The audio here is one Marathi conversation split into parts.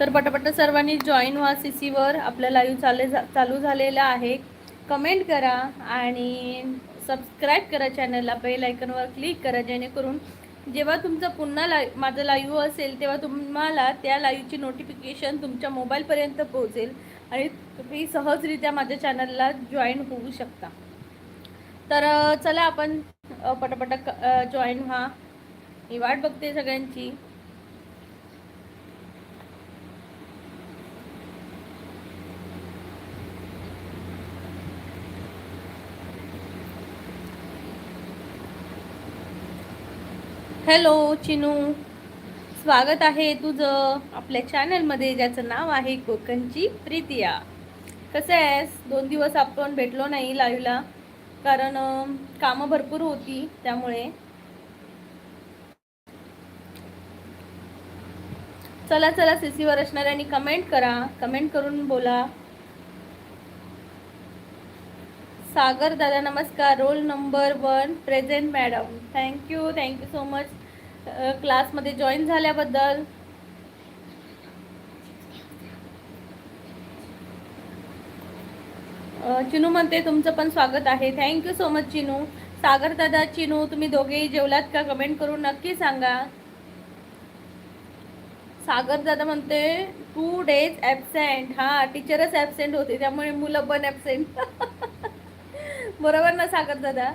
तर पटापट सर्वांनी जॉईन व्हा CC वर. आपला लाईव्ह चालू झालेला आहे. कमेंट करा आणि सबस्क्राईब करा चॅनलला. बेल आयकॉनवर क्लिक करा, जेणेकरून जेव्हा तुमचं पुन्हा माझं लाईव्ह असेल तेव्हा तुम्हाला त्या लाईव्हची नोटिफिकेशन तुमच्या मोबाईलपर्यंत पोहोचेल आणि तुम्ही सहजरित्या माझ्या चॅनलला जॉईन होऊ शकता. तर चला आपण पटापट जॉईन व्हा. मी वाट बघते सगळ्यांची. हॅलो चिनू, स्वागत आहे तुझं आपल्या चॅनलमध्ये, ज्याचं नाव आहे कोकणची प्रीतिया. कसं आहेस? 2 दिवस आपण भेटलो नाही लाईव्हला, कारण कामं भरपूर होती त्यामुळे. चला चला CC वर असणाऱ्यांनी कमेंट करा, कमेंट करून बोला. सागर दादा नमस्कार. Roll number 1 present madam. Thank you so much क्लासमध्ये जॉईन झाल्याबद्दल. चिनू म्हणते तुमचं पण स्वागत आहे. Thank you so much Chinu. Sagar दादा, चिनू, तुम्ही दोघेही जेवलात का? कमेंट करून नक्की सांगा. सागर दादा म्हणते 2 days ॲबसेंट. हां, टीचरच ॲबसेंट होते, त्यामुळे मुलं पण ॲबसेंट. बरोबर ना सागर दादा?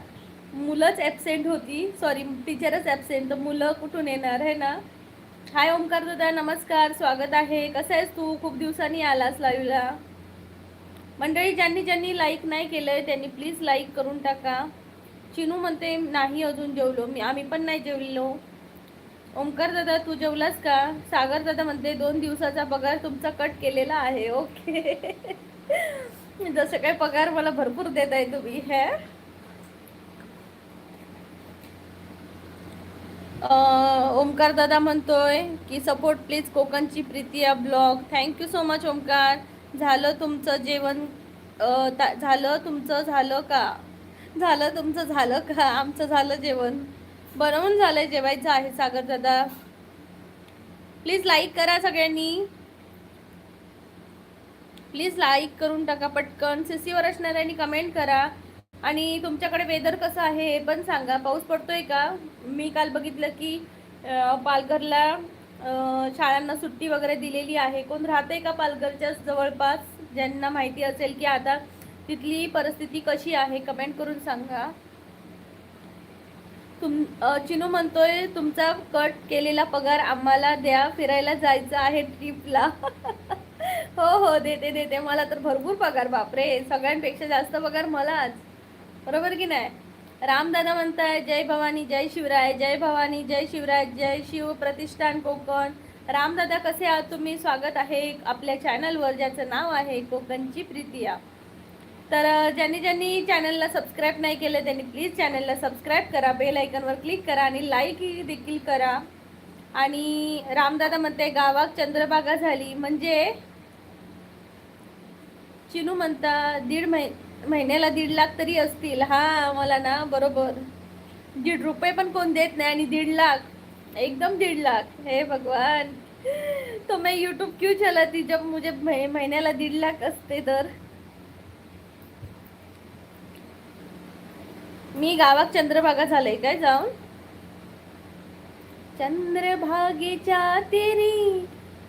मुलंच ॲबसेंट होती, सॉरी टीचरच ॲबसेंट, तर मुलं कुठून येणार आहे ना. हाय ओमकार दादा नमस्कार, स्वागत आहे. कसं आहेस तू? खूप दिवसांनी आलास लाईव्हला. मंडळी, ज्यांनी लाईक नाही केलंय त्यांनी प्लीज लाईक करून टाका. चिनू म्हणते नाही अजून जेवलो मी. आम्ही पण नाही जेवलेलो. ओमकार दादा तू जेवलास का? सागर दादा म्हणते 2 दिवसाचा पगार तुमचा कट केलेला आहे. ओके. जसं काय पगार मला भरपूर देत आहे तुम्ही. हे ओमकार दादा म्हणतोय की सपोर्ट प्लीज कोकणची प्रीतिया blog. Thank you so much Omkar. झालं तुमचं जेवण? झालं तुमचं झालं का? आमचं झालं जेवण. बनवून झालंय, जेवायचं आहे. सागर दादा प्लीज लाईक करा सगळ्यांनी. प्लीज लाईक करून टाका पटकन. CC वर असणाऱ्यांनी कमेंट करा. आणि तुमच्याकडे वेदर कसं आहे हे पण सांगा. पाऊस पडतोय का? मी काल बघितलं की पालघरला शाळांना सुट्टी वगैरे दिलेली आहे. कोण राहते का पालघरच्या जवळपास? ज्यांना माहिती असेल की आता तिथली परिस्थिती कशी आहे, कमेंट करून सांगा. चिनू म्हणतोय तुमचा कट केलेला पगार आम्हाला द्या, फिरायला जायचं आहे ट्रिपला. हो देते. मला तर भरपूर पगार, बापरे, सगळ्यांपेक्षा जास्त पगार मलाच. बरोबर की नाही? रामदादा म्हणताय जय भवानी जय शिवराय. जय भवानी जय शिवराय. जय शिव प्रतिष्ठान कोकण. रामदादा कसे आहात तुम्ही? स्वागत आहे आपल्या चॅनलवर, ज्याचं नाव आहे कोकणची प्रीतिया. तर ज्यांनी चॅनलला सबस्क्राईब नाही केलं त्यांनी प्लीज चॅनलला सबस्क्राईब करा, बेल आयकॉनवर क्लिक करा आणि लाईक देखील करा. आणि रामदादा म्हणते गावात चंद्रभागा झाली म्हणजे? चिनू म्हणता महिन्याला 1.5 लाख तरी असतील. हा मला ना बरोबर 1.5 रुपये पण कोण देत नाही आणि 1.5 लाख, एकदम 1.5 लाख. हे भगवान, तो मैं यूट्यूब क्यों चलाती जब मुझे महिन्याला 1.5 लाख असते तर. मी गावात चंद्रभागा झालंय काय जाऊन? चंद्रभागेच्या तेरी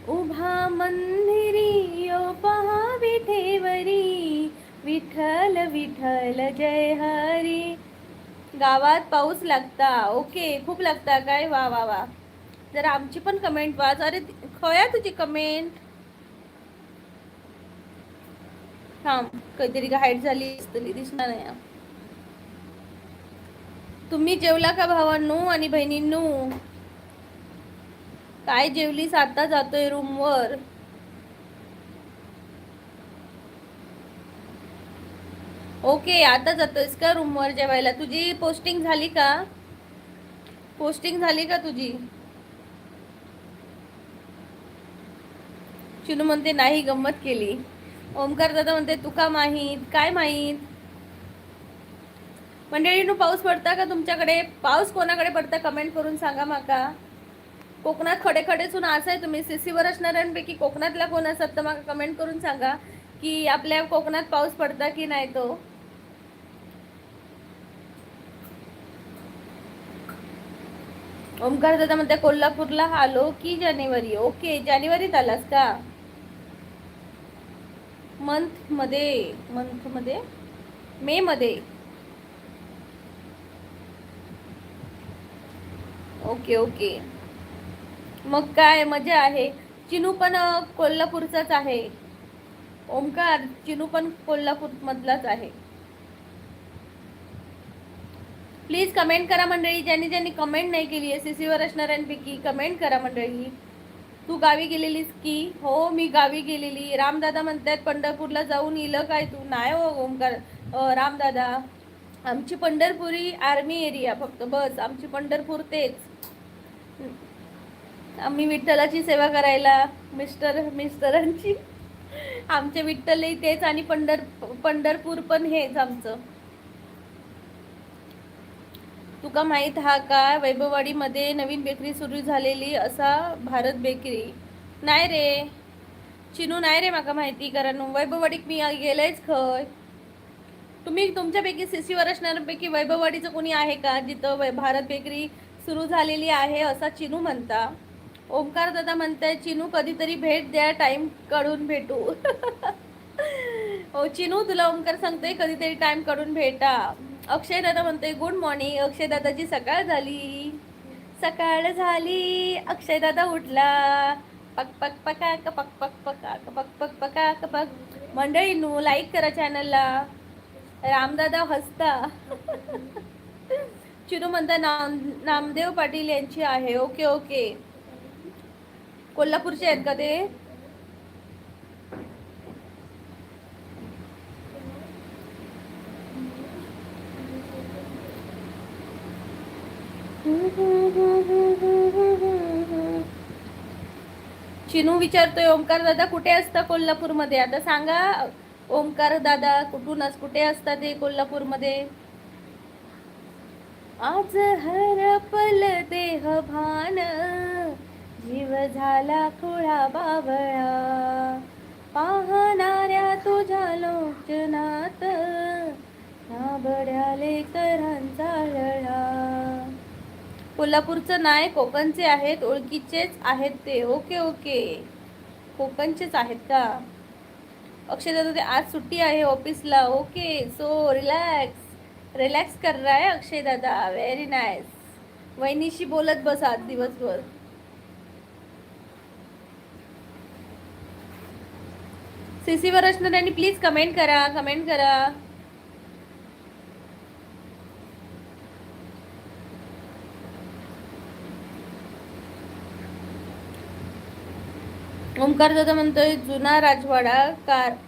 उभा मंदिरी ओ पहा विठेवरी, विठ्ठल विठ्ठल जय हरी. गावात पाऊस लागता? ओके, खूप लागता काय? वा वा वा. जरा आमची पण कमेंट वाच. अरे खोया तुझी कमेंट. हां, काहीतरी हाईट झाली असतली, दिसणार नाही. तुम्ही जेवला का भावांनो आणि बहिणींनो? काय जेवलीस? आता जातोय रूमवर. ओके, आता जातोयस का रूमवर जेवायला? तुझी पोस्टिंग झाली का? पोस्टिंग झाली का तुझी? चिनू म्हणते नाही, गंमत केली. ओमकार दादा म्हणते तुका माहीत? काय माहीत? मंडळींनो, पाऊस पडता का तुमच्याकडे? पाऊस कोणाकडे पडता कमेंट करून सांगा माका. कोकणात खडे खडेसून असं आहे. तुम्ही सीसीवर असणाऱ्यांपैकी कोकणातल्या कोण असतात तर मग कमेंट करून सांगा की आपल्या कोकणात पाऊस पडता की नाही तो. ओमकार दादा म्हणते कोल्हापूरला आलो की जानेवारी. ओके, जानेवारीत आलास का? मंथ मध्ये मे मध्ये. ओके ओके, मग काय मजा आहे. चिनू पण कोल्हापूरचाच आहे. ओमकार, चिनू पण कोल्हापूर मधलाच आहे. प्लीज कमेंट करा मंडळी. ज्यांनी ज्यांनी कमेंट नाही केली आहे सीसीवर असणाऱ्यांपैकी कमेंट करा मंडळी. तू गावी गेलेलीस की? हो मी गावी गेलेली. रामदादा म्हणतात पंढरपूरला जाऊन येलं काय तू? नाही हो ओमकार रामदादा, आमची पंढरपुरी आर्मी एरिया फक्त बस. आमची पंढरपूर तेच. आम्ही विठ्ठलाची सेवा करायला मिस्टरांची. आमचे विठ्ठलही तेच आणि पंढरपूर पण हेच आमचं. तुका माहित हा का वैभववाडीमध्ये नवीन बेकरी सुरू झालेली असा भारत बेकरी? नाही रे चिनू, नाही रे माका माहिती. कारण वैभववाडीक मी गेलेच खय. तुम्ही तुमच्यापैकी सीसीवर असणाऱ्यांपैकी वैभववाडीचं कोणी आहे का जिथं भारत बेकरी सुरू झालेली आहे असा चिनू म्हणता. ओमकार दादा म्हणताय चिनू कधीतरी भेट द्या, टाइम काढून भेटू. हो चिनू, तुला ओमकार सांगतोय कधीतरी टाइम काढून भेटा. अक्षय दादा म्हणतोय गुड मॉर्निंग. अक्षय दादाची सकाळ झाली, सकाळ झाली. अक्षय दादा उठला. पक पक पका पक पक पका पक पक पका पक. मंडळींनो लाईक करा चॅनलला. रामदादा हसता. चिनू म्हणता नामदेव पाटील यांची आहे. ओके ओके, कोल्हापूरचे आहेत का ते? चिनू विचारतोय ओमकार दादा कुठे असता कोल्हापूरमध्ये? आता सांगा ओमकार दादा, कुठे असता ते कोल्हापूरमध्ये? आज हरपल देह भान, जीव झाला खुळा बाबळा, पाहणाऱ्या तुझ्या लोचनात नाबड्या लेकरांचा लढा. कोल्हापूरचं नाही, कोकणचे आहेत. ओळखीचेच आहेत ते. ओके ओके, कोकणचेच आहेत का? अक्षय दादा आज सुट्टी आहे ऑफिसला. ओके, सो रिलॅक्स कर रहा है अक्षय दादा. Very nice. वहिनीशी बोलत बसा दिवसभर. सीसीवर असणाऱ्यांनी प्लीज कमेंट करा, कमेंट करा. ओमकार दादा म्हणतोय जुना राजवाडा,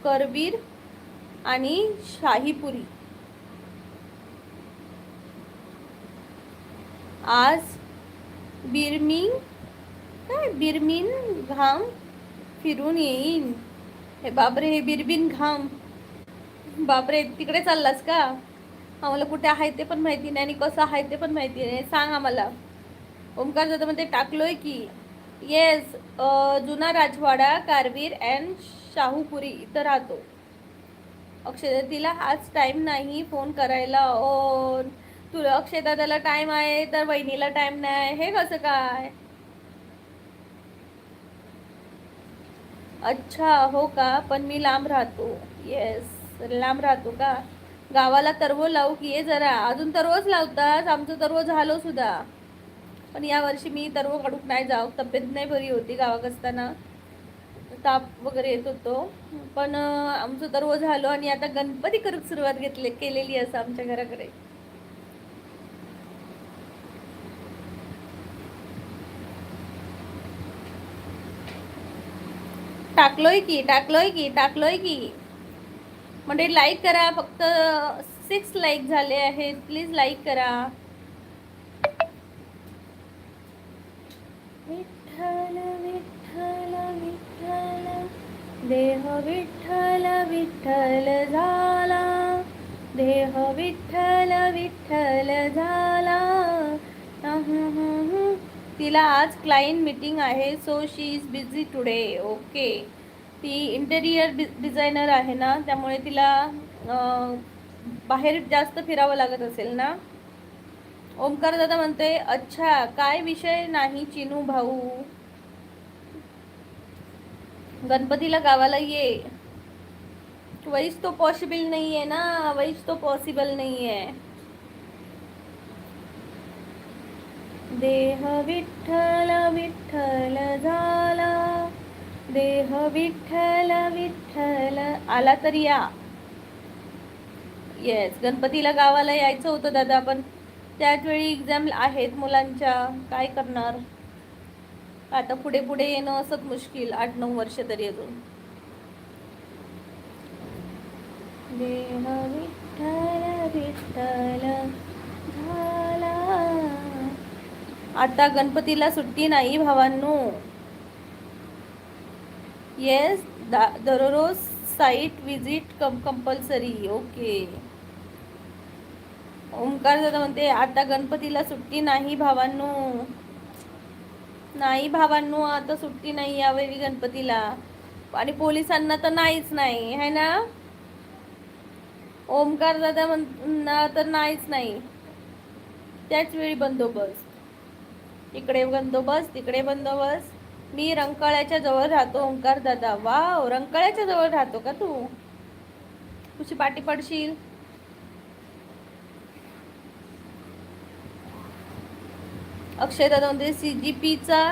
करवीर आणि शाहीपुरी. आज बिरमिन घाम फिरून येईन. हे बापरे, हे बिरबिन घाम. बापरे, तिकडे चाललास का? आम्हाला कुठे आहे ते पण माहिती नाही आणि कसं आहे ते पण माहिती नाही. सांग आम्हाला. ओमकार दादा म्हणते टाकलोय की. येस, जुना राजवाडा, कारवीर अँड शाहूपुरी इथं राहतो. अक्षय तिला आज टाइम नाही फोन करायला. ओ तुला अक्षय दादाला टाइम आहे तर वहिनीला टाइम नाही, हे कसं काय? अच्छा हो का, पण मी लांब राहतो. येस, लांब राहतो का? गावाला तरवो लावू की? ये जरा. अजून तरवच लावतात? आमचं तरव झालो सुद्धा, पण या वर्षी मी तरव काढूक नाही जाऊ. तब्येत नाही बरी होती. गावात असताना ताप वगैरे येत होतो. पण आमचं तरव झालो आणि आता गणपती करूक सुरुवात केलेली असं आमच्या घराकडे. टाकलोय की म्हणजे लाईक करा. फक्त 6 लाईक झाले आहेत. प्लीज लाईक करा. विठ्ठल विठ्ठल विठ्ठल, देह विठ्ठल विठ्ठल झाला, देह विठ्ठल विठ्ठल झाला. तिला आज क्लायंट मीटिंग आहे, so she is busy today. Okay. ती इंटेरियर डिझायनर आहे ना, त्यामुळे तिला बाहेर जास्त फिरावं लागत असेल ना. ओमकार दादा म्हणते अच्छा, काय विषय नाही चिनू भाऊ, गणपतीला गावाला ये. वहीच तो पॉसिबल नहीं है ना, वहीच तो पॉसिबल नहीं है. देह विठ्ठल विठ्ठल झाला, देह विठ्ठल विठ्ठल. आला तरी या. येस, गणपतीला गावाला यायचं होतं दादा, पण त्याच वेळी एक्झाम आहेत मुलांच्या, काय करणार आता. पुढे पुढे येणं असंच मुश्किल, 8-9 वर्ष तरी अजून. देह विठ्ठल विठ्ठल झाला. आता गणपतीला सुट्टी नाही भावांनो. येस, दररोज site visit compulsory. Okay. Omkar दादा म्हणते आता गणपतीला सुट्टी नाही भावांनो. नाही भावांनो, आता सुट्टी नाही यावेळी गणपतीला, आणि पोलिसांना तर नाहीच नाही है ना. ओमकार दादा म्हणणार तर नाहीच नाही. त्याच वेळी बंदोबस्त, इकडे बंदोबस्त तिकडे बंदोबस्त. मी रंकाळ्याच्या जवळ राहतो ओंकार दादा. वाव, रंकाळ्याच्या जवळ राहतो का तू. तुझी पाठी पडशील. अक्षय दादा म्हणते CGPचा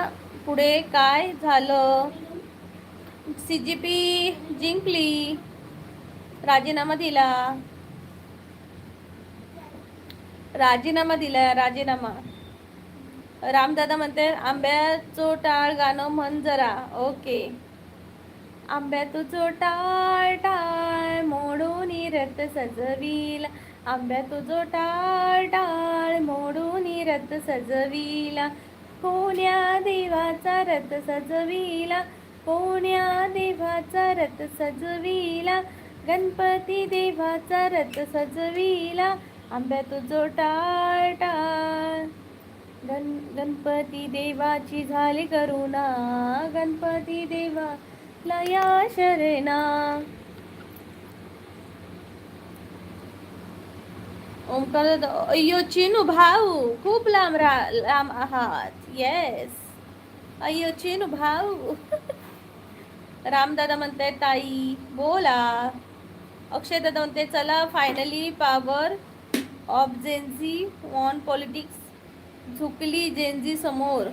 पुढे काय झालं. CGP जिंकली, राजीनामा दिला, राजीनामा दिला, राजीनामा. रामदादा म्हणते आंब्याचो टाळ गाणं म्हण जरा. ओके. आंब्याचो टाळ टाळ मोडून रथ सजविला, आंब्याचो टाळ टाळ मोडून रथ सजविला, कोण्या देवाचा रथ सजविला, कोण्या देवाचा रथ सजविला, गणपती देवाचा रथ सजविला, आंब्याचो टाळ टाळ. गणपती देवाची झाली करुणा, गणपती देवाला या शरणा. ओमकार अय्यो चिनू भाऊ, खूप लांब लांब आहात. येस, अय्यो चिनू भाऊ. रामदादा म्हणते ताई बोला. अक्षय दादा म्हणते चला finally power of Gen Z on politics झुकली जेन्झी समोर.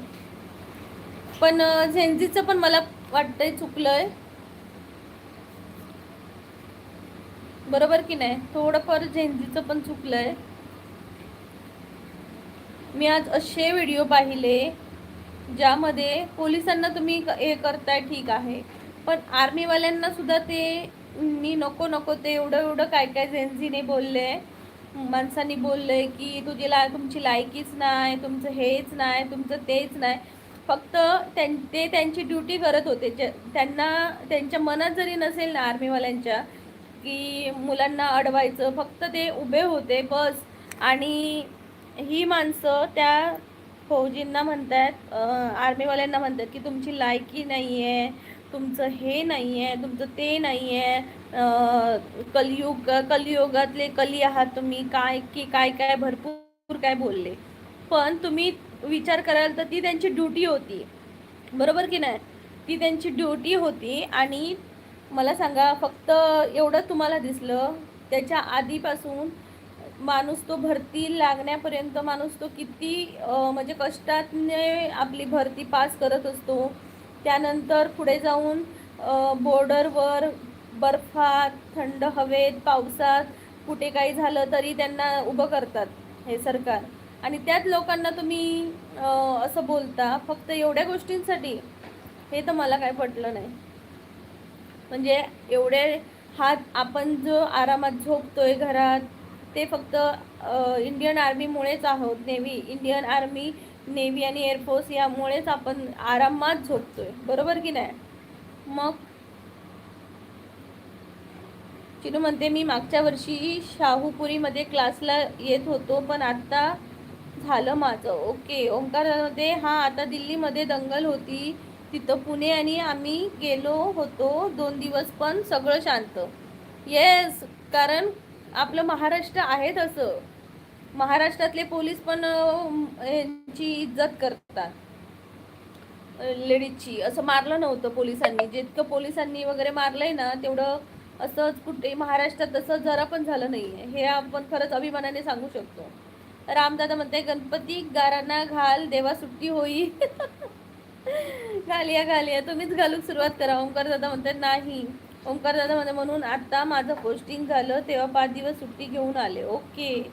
पण जेन्झीचं पण मला वाटतंय चुकलंय, बरोबर की नाही. थोडंफार जेन्झीचं पण चुकलंय. मी आज असे व्हिडिओ पाहिले ज्यामध्ये पोलिसांना तुम्ही हे करताय ठीक आहे, पण आर्मीवाल्यांना सुद्धा ते मी नको नको ते एवढं काय काय जेन्झीने बोलले, माणसांनी बोलले की तुमची लायकीच नाही, तुमचं हेच नाही, तुमचं तेच नाही. फक्त ते त्यांची ड्युटी करत होते. त्यांना त्यांच्या मनात जरी नसेल ना आर्मीवाल्यांच्या की मुलांना अडवायचं, फक्त ते उभे होते बस. आणि ही माणसं त्या फौजींना म्हणतात, आर्मीवाल्यांना म्हणतात की तुमची लायकी नाही आहे, तुमचं हे नाही आहे, तुमचं ते नाही आहे, कलियुगातले कली आहात तुम्ही, काय काय भरपूर काय बोलले. पण तुम्ही विचार कराल तर ती त्यांची ड्युटी होती, बरोबर की नाही. ती त्यांची ड्युटी होती. आणि मला सांगा, फक्त एवढं तुम्हाला दिसलं, त्याच्या आधीपासून माणूस तो भरती लागण्यापर्यंत माणूस तो किती म्हणजे कष्टाने आपली भरती पास करत असतो. त्यानंतर पुढे जाऊन बॉर्डरवर बर्फात, थंड हवेत, पावसात कुठे काही झालं तरी त्यांना उभं करतात हे सरकार. आणि त्याच लोकांना तुम्ही असं बोलता फक्त एवढ्या गोष्टींसाठी. हे तर मला काय पटलं नाही. म्हणजे एवढे हात आपण जो आरामात झोपतोय घरात, ते फक्त इंडियन आर्मीमुळेच आहोत. इंडियन आर्मी, नेव्ही आणि एअरफोर्स यामुळेच आपण आरामात झोपतोय, बरोबर की नाही. मग चिनू म्हणते मी मागच्या वर्षी शाहूपुरीमध्ये क्लासला येत होतो, पण आता झालं माझं. ओके. ओंकारमध्ये हा आता दिल्लीमध्ये दंगल होती, तिथं पुणे आणि आम्ही गेलो होतो 2 दिवस, पण सगळं शांत. येस, कारण आपलं महाराष्ट्र आहे तसं. महाराष्ट्रातले पोलीस पण यांची इज्जत करतात, लेडीजची. असं मारलं नव्हतं पोलिसांनी, जितकं पोलिसांनी वगैरे मारलंय ना तेवढं असंच कुठे महाराष्ट्रात तसं जरा पण झालं नाहीये, हे आपण खरंच अभिमानाने सांगू शकतो. रामदादा म्हणते गणपती गारांना घाल, देवा सुट्टी होई. घालिया घालिया, तुम्हीच घालूक सुरुवात करा. ओंकार दादा म्हणते नाही. ओंकार दादा म्हणते म्हणून आता माझं पोस्टिंग झालं तेव्हा 5 दिवस सुट्टी घेऊन आले. ओके.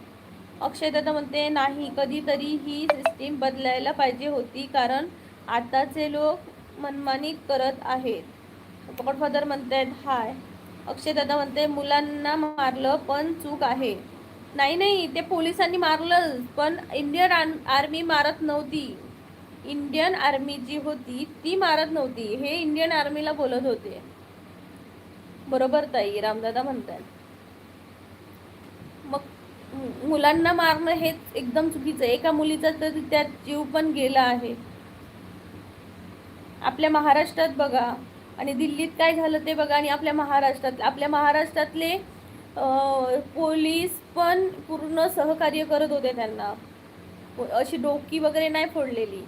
अक्षय दादा म्हणते नाही, कधीतरी ही सिस्टीम बदलायला पाहिजे होती, कारण आताचे लोक मनमानी करत आहेत. गॉडफादर म्हणतात हाय. अक्षय दादा म्हणते मुलांना मारलं पण चूक आहे. नाही नाही, ते पोलिसांनी मारलं, पण इंडियन आर्मी मारत नव्हती. इंडियन आर्मी जी होती ती मारत नव्हती, हे इंडियन आर्मीला बोलत होते. बरोबर ताई, रामदादा म्हणतात. मग मुलांना मारणं हेच एकदम चुकीचं आहे. एका मुलीचा तर त्यात जीव पण गेला आहे. आपल्या महाराष्ट्रात बघा आणि दिल्लीत काय झालं ते बघा, आणि आपल्या महाराष्ट्रातले पोलीस पण पूर्ण सहकार्य करत होते त्यांना, अशी डोकी वगैरे नाही फोडलेली.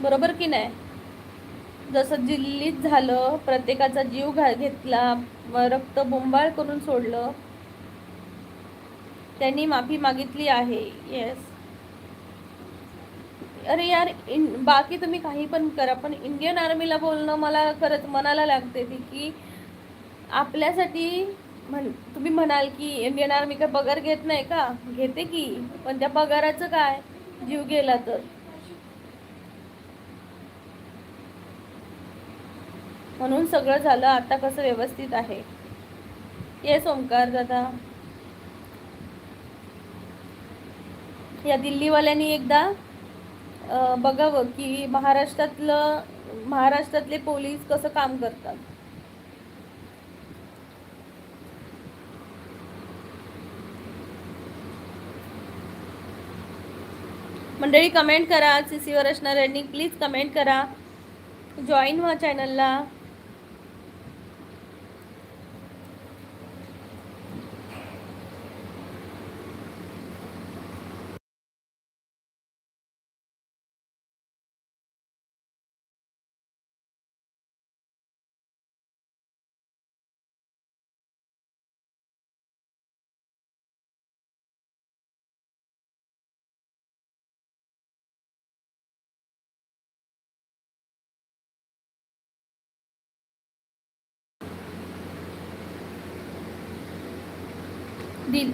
बरोबर की नाही? जसं दिल्लीत झालं, प्रत्येकाचा जीव घेतला, रक्त बोंबाळ करून सोडलं. त्यांनी माफी मागितली आहे. येस. अरे यार, बाकी तुम्ही काही पण करा, पण इंडियन आर्मीला बोलणं मला खरंच मनाला लागते ती, की आपल्यासाठी तुम्ही म्हणाल की इंडियन आर्मी काय पगार घेत नाही का? घेते की, पण त्या पगाराचं काय? जीव गेला तर. म्हणून सगळं झालं, आता कसं व्यवस्थित आहे. येस ओंकार दादा. या दिल्लीवाल्यांनी एकदा बघावं की महाराष्ट्रातले पोलीस कसं काम करतात. मंडळी कमेंट करा, सीसीवर असणाऱ्यांनी प्लीज कमेंट करा, जॉईन व्हा चॅनलला.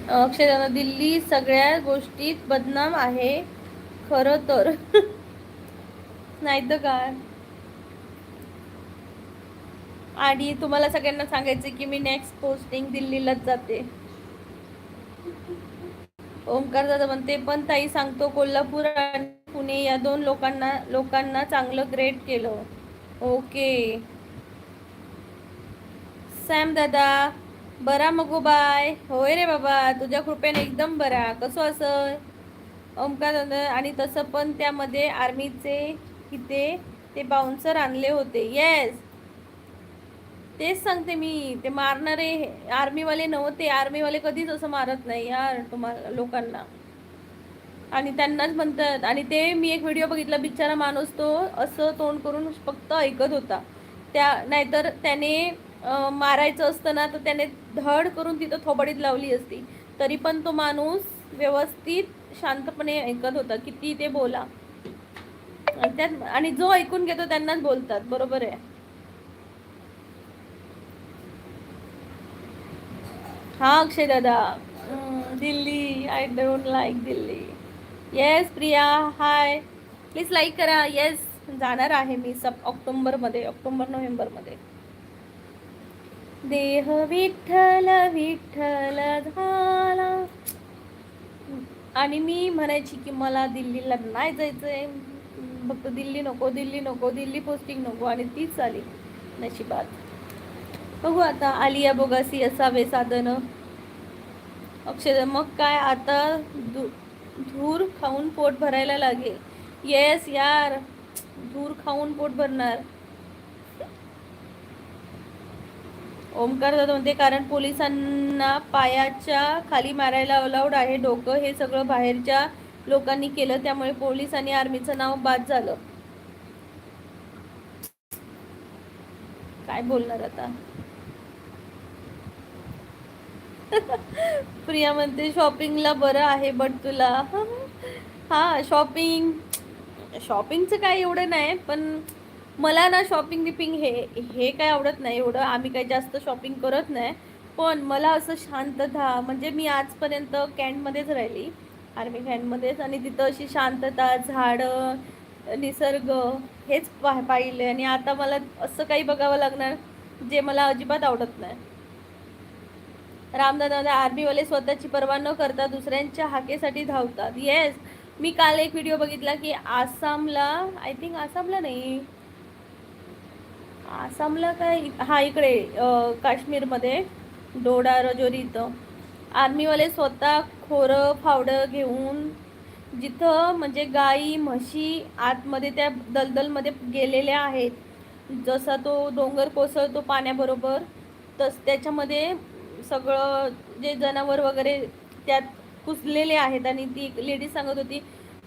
अक्षय दिल्ली सगळ्या गोष्टीत बदनाम आहे खरं तर. नाही तर काय. आणि तुम्हाला सगळ्यांना सांगायचं की मी नेक्स्ट पोस्टिंग दिल्लीलाच जाते. ओंकार दादा म्हणते पण ताई सांगतो, कोल्हापूर आणि पुणे या 2 लोकांना चांगलं ग्रेड केलं. ओके. सॅम दादा बरा मगो बाय. होय रे बाबा, तुझ्या कृपेने एकदम बरा. कसं असं ओंकार दादा, आणि तसं पण त्यामध्ये आर्मीचे किती ते बाउन्सर आणले होते. येस, तेच सांगते मी, ते मारणारे आर्मीवाले नव्हते. आर्मीवाले कधीच असं मारत नाही यार तुम्हाला लोकांना, आणि त्यांनाच म्हणतात. आणि ते मी एक व्हिडिओ बघितला, बिचारा माणूस तो असं तोंड करून फक्त ऐकत होता. नाहीतर त्याने मारायचं असतं ना, तर त्याने धड करून तिथं थोबडीत लावली असती, तरी पण तो माणूस व्यवस्थित शांतपणे ऐकत होता. किती ते बोला, आणि जो ऐकून घेतो त्यांनाच बोलतात. बरोबर आहे. हा अक्षय दादा. Delhi, I don't like Delhi. Yes Priya high, please like करा. येस, जाणार आहे मी ऑक्टोबरमध्ये, नोव्हेंबरमध्ये. देह विठ्ठल विठ्ठल झाला. आणि मी म्हणायची की मला दिल्लीला नाही जायचंय, फक्त दिल्ली नको, दिल्ली नको, दिल्ली पोस्टिंग नको, आणि तीच आली नशिबात. बघू आता, आलिया बोगासी असावे साधन. अक्षय मग काय आता धूर खाऊन पोट भरायला लागेल. येस यार, धूर खाऊन पोट भरणार. ओमकार दादा म्हणते कारण पोलिसांना पायाच्या खाली मारायला अलाउड आहे. डोकं हे सगळं बाहेरच्या लोकांनी केलं, त्यामुळे पोलीस आणि आर्मीचं नाव बाद झालं. काय बोलणार आता. प्रिया म्हणते शॉपिंगला बरं आहे बट तुला. हा शॉपिंगचं काय एवढं नाही, पण मला ना शॉपिंग बिपिंग हे काय आवडत नाही एवढं. आम्ही काही जास्त शॉपिंग करत नाही. पण मला असं शांतता, म्हणजे मी आजपर्यंत कॅन्टमध्येच राहिली, आर्मी कॅन्टमध्येच, आणि तिथं अशी शांतता, झाडं, निसर्ग हेच पाहिले. आणि आता मला असं काही बघावं लागणार जे मला अजिबात आवडत नाही. रामदादा आर्मीवाले स्वतःची पर्वा न करता दुसऱ्यांच्या हाकेसाठी धावतात. येस, मी काल एक व्हिडिओ बघितला की आसामला, आय थिंक आसामला नाही, आसामला काय, हा इकडे काश्मीरमध्ये डोडा रजोरी इथं आर्मीवाले स्वतः खोरं फावडं घेऊन जिथं म्हणजे गाई म्हशी आतमध्ये त्या दलदलमध्ये गेलेल्या आहेत, जसा तो डोंगर कोसळतो पाण्याबरोबर, तस त्याच्यामध्ये सगळं जे जनावर वगैरे त्यात कुसलेले आहेत. आणि ती लेडीज सांगत होती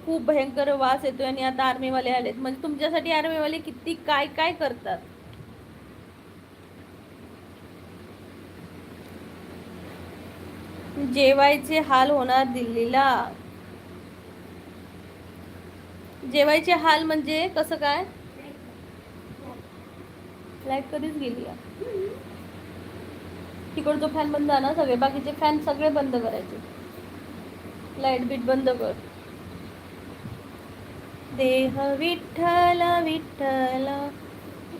खूप भयंकर वास येतोय आणि आता आर्मीवाले आलेत. म्हणजे तुमच्यासाठी आर्मीवाले किती काय काय करतात. जेवायचे हाल होणार दिल्लीला. जेवायचे हाल म्हणजे कसं काय. लाईट कधीच गेली आहे. तिकडचा फॅन बंद आहे ना, सगळे बाकीचे फॅन सगळे बंद करायचे. लाईट बीट बंद कर. देह विठ्ठल विठ्ठल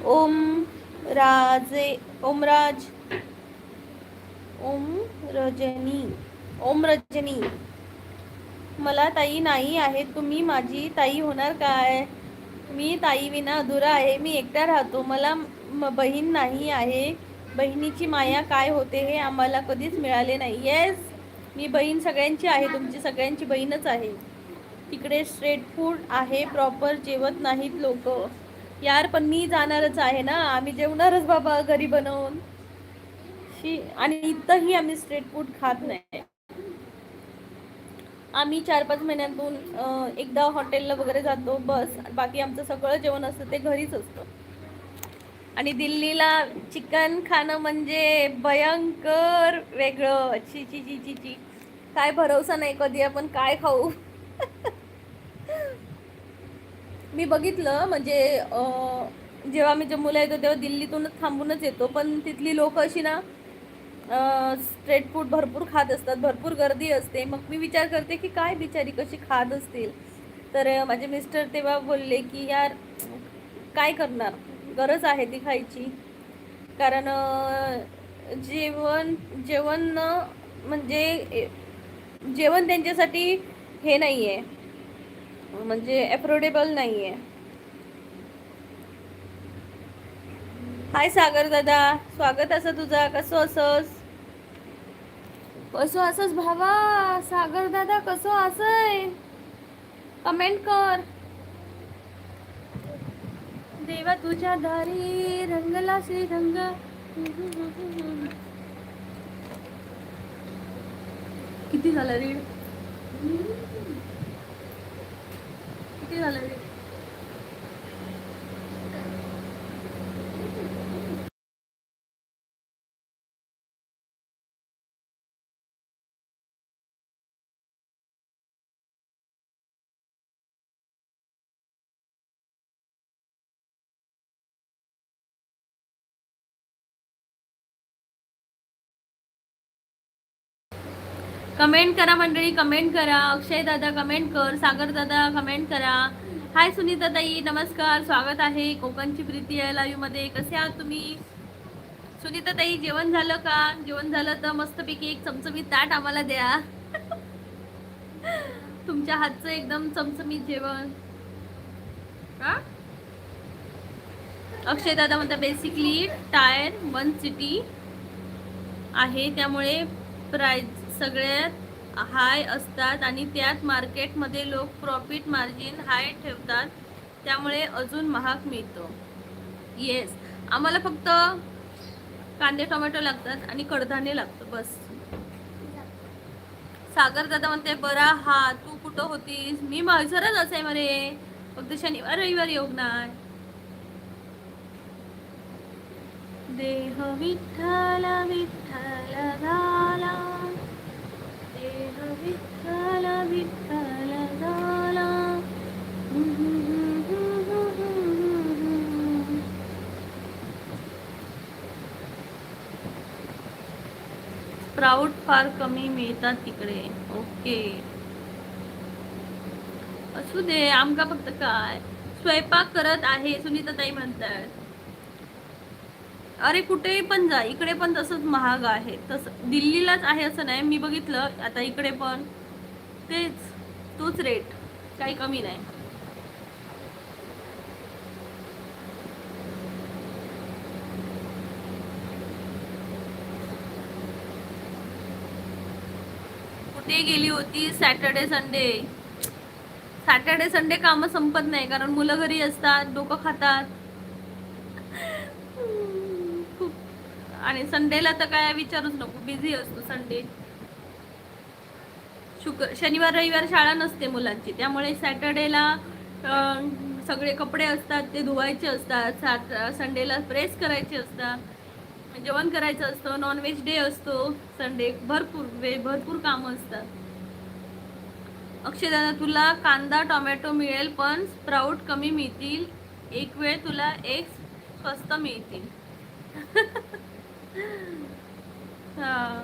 ओम राजे ओमराज ओम रजनी ओम रजनी. मला ताई नाही आहे, तुम्ही माझी ताई होणार काय. मी ताई विना अधुरा आहे. मी एकटा राहतो, मला बहीण नाही आहे. बहिणीची माया काय होते हे आम्हाला कधीच मिळाले नाही. येस, मी बहीण सगळ्यांची आहे, तुमची सगळ्यांची बहीणच आहे. तिकडे स्ट्रीट फूड आहे, प्रॉपर जेवत नाहीत लोक. यार पण मी जाणारच आहे ना, आम्ही जेवणारच बाबा घरी बनवून. आणि इथंही आम्ही स्ट्रीट फूड खात नाही. आम्ही 4-5 महिन्यातून एकदा हॉटेलला वगैरे जातो बस. बाकी आमचं सगळं जेवण असतं ते घरीच असतं. आणि दिल्लीला चिकन खाणं म्हणजे भयंकर वेगळं. ची ची ची ची ची, काय भरोसा नाही कधी आपण काय खाऊ. मी बघितलं म्हणजे जेव्हा मी जम्मूला येतो तेव्हा दिल्लीतूनच थांबूनच येतो, पण तिथली लोक अशी ना स्ट्रीट फूड भरपूर खात असतात, भरपूर गर्दी असते. मग मी विचार करते की काय बिचारी कशी खात असतील. तर माझे मिस्टर तेव्हा बोलले की यार काय करणार, गरज आहे ती खायची. कारण जेवण जेवण म्हणजे जेवण त्यांच्यासाठी हे नाही आहे, म्हणजे अफोर्डेबल नाही आहे. हाय सागर दादा, स्वागत असं तुझा. कसं असस, कसं असस भावा. सागर दादा कसं असय, कमेंट कर. देवा तुझ्या दारी रंगला श्रीरंग. किती झालं रीड, किती झालं रीड. कमेंट करा मंडळी, कमेंट करा. अक्षय दादा कमेंट कर, सागर दादा कमेंट करा. हाय सुनीता ताई, नमस्कार, स्वागत आहे कोकणची प्रीती या लाईव्ह मध्ये. कसे आहात तुम्ही. सुनीता ताई जेवण झालं का. जेवण झालं तर मस्तपैकी एक चमचमीत ताट आम्हाला द्या. तुमच्या हातचं एकदम चमचमीत जेवण. अक्षय दादा म्हणता बेसिकली टायर 1 सिटी आहे, त्यामुळे प्राइस सगळ्यात हाय असतात आणि त्यात मार्केटमध्ये लोक प्रॉफिट मार्जिन हाय ठेवतात, त्यामुळे अजून महाग मिळतो. येस, आम्हाला फक्त कांदे टोमॅटो लागतात आणि कडधान्य लागतं बस. सागर दादा म्हणते बरा हा, तू कुठं होतीस? मी म्हैसरच असे मरे, फक्त शनिवार रविवार येऊ नाही. देह विठ्ठल विठ्ठल झाला, देह विठ्ठल विठ्ठल झाला. स्प्राऊट फार कमी मिळतात तिकडे. ओके, असू दे, आमका फक्त काय स्वयंपाक करत आहे सुनीता ताई म्हणतात. अरे कुठेही पण जा, इकडे पण तसंच महाग आहे. तसं दिल्लीलाच आहे असं नाही, मी बघितलं आता इकडे पण तेच, तोच रेट, काही कमी नाही. कुठे गेली होती सॅटर्डे संडे? सॅटर्डे संडे कामं संपत नाही, कारण मुलं घरी असतात, डोकं खातात. खूप. आणि संडेला तर काय विचारूच नको, बिझी असतो संडे. शनिवार रविवार शाळा नसते मुलांची, त्यामुळे सॅटर्डेला सगळे कपडे असतात ते धुवायचे असतात, संडेला प्रेस करायचे असतात, जेवण करायचं असतं, नॉनव्हेज डे असतो संडे, भरपूर कामं असतात. अक्षय दादा, तुला कांदा टोमॅटो मिळेल पण स्प्राऊट कमी मिळतील, एक वेळ तुला एक स्वस्त मिळतील. हा,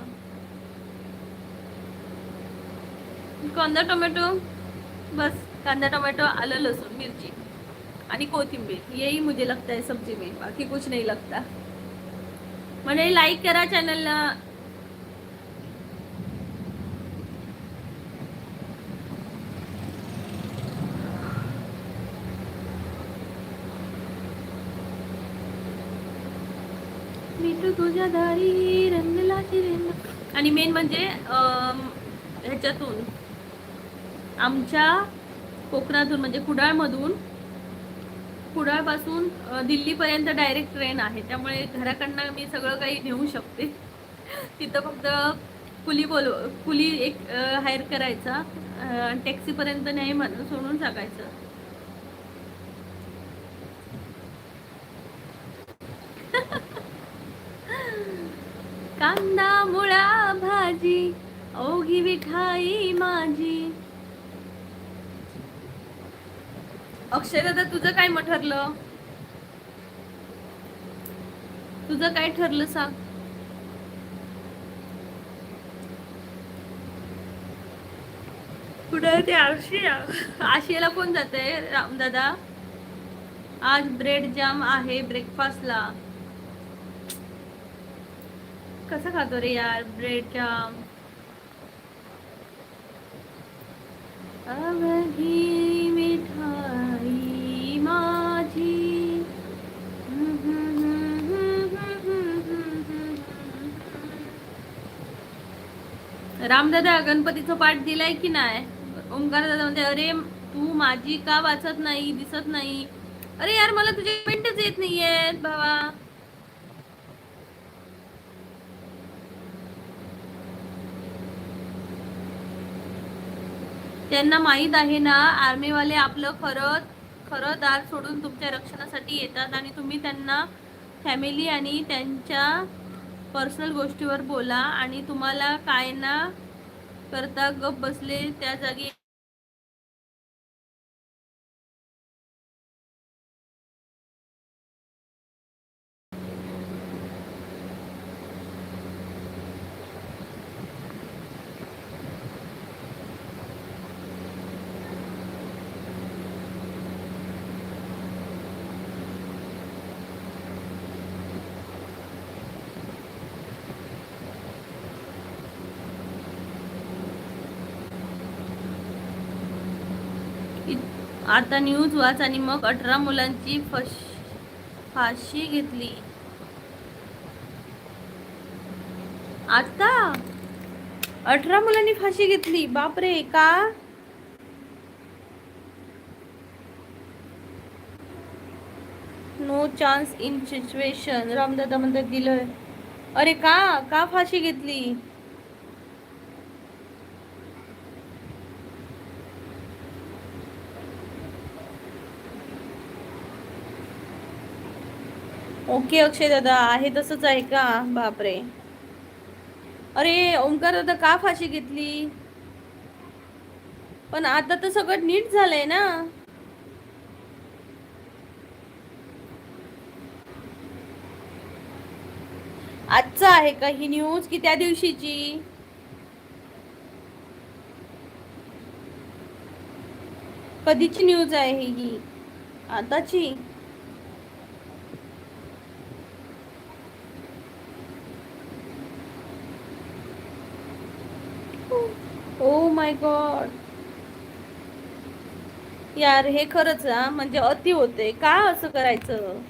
कांदा टोमॅटो बस, कांदा टोमॅटो आलं लसूण मिरची आणि कोथिंबीर, यही मुझे लगता है सब्जी में, बाकी कुछ नहीं लगता. म्हणजे लाईक करा चॅनलला. मिठू तुझ्या दारी रंगला चिरेल. आणि मेन म्हणजे ह्याच्यातून आमच्या कोकणातून म्हणजे कुडाळपासून दिल्लीपर्यंत डायरेक्ट ट्रेन आहे, त्यामुळे घराकडनं मी सगळं काही नेऊ शकते. तिथं फक्त कुली एक हायर करायचा, टॅक्सीपर्यंत नाही म्हणून सोडून टाकायचं. कांदा मुळा भाजी ओघी विठाई माझी. अक्षय दादा, तुझं काय मग ठरलं? तुझं काय ठरलं सांग. कुठे ते आशियाला कोण जाते राम दादा? आज ब्रेड जाम आहे ब्रेकफास्टला. कसं खातो रे यार ब्रेड जाम? अवघी मिठाई माझी. रामदादा, गणपतीचं पाठ दिलाय की नाही? ओंकार दादा म्हणते अरे तू माझी का वाचत नाही, दिसत नाही. अरे यार, मला तुझे कमेंटच येत नाहीयेत भावा. त्यांना माहीत आहे ना, आर्मीवाले आपलं खरं दार सोडून तुमच्या रक्षणासाठी येतात आणि तुम्ही त्यांना फॅमिली आणि त्यांच्या पर्सनल गोष्टीवर बोला आणि तुम्हाला काय ना करता गप बसले त्या जागी. आता न्यूज वाच आणि मग 18 मुलांची फाशी घेतली. आता 18 मुलांनी फाशी घेतली, बापरे, का? No chance in situation, Ramdada म्हणतात दिलंय. अरे का फाशी घेतली? ओके अक्षय दादा, आहे तसंच आहे का? बापरे. अरे ओमकार दादा, का फाशी घेतली? पण आता तर सगळं नीट झालंय ना. आजचं आहे का ही न्यूज की त्या दिवशीची? कधीची न्यूज आहे ही? आताची? Oh my God. यार हे खरंच म्हणजे अति होते का असं करायचं?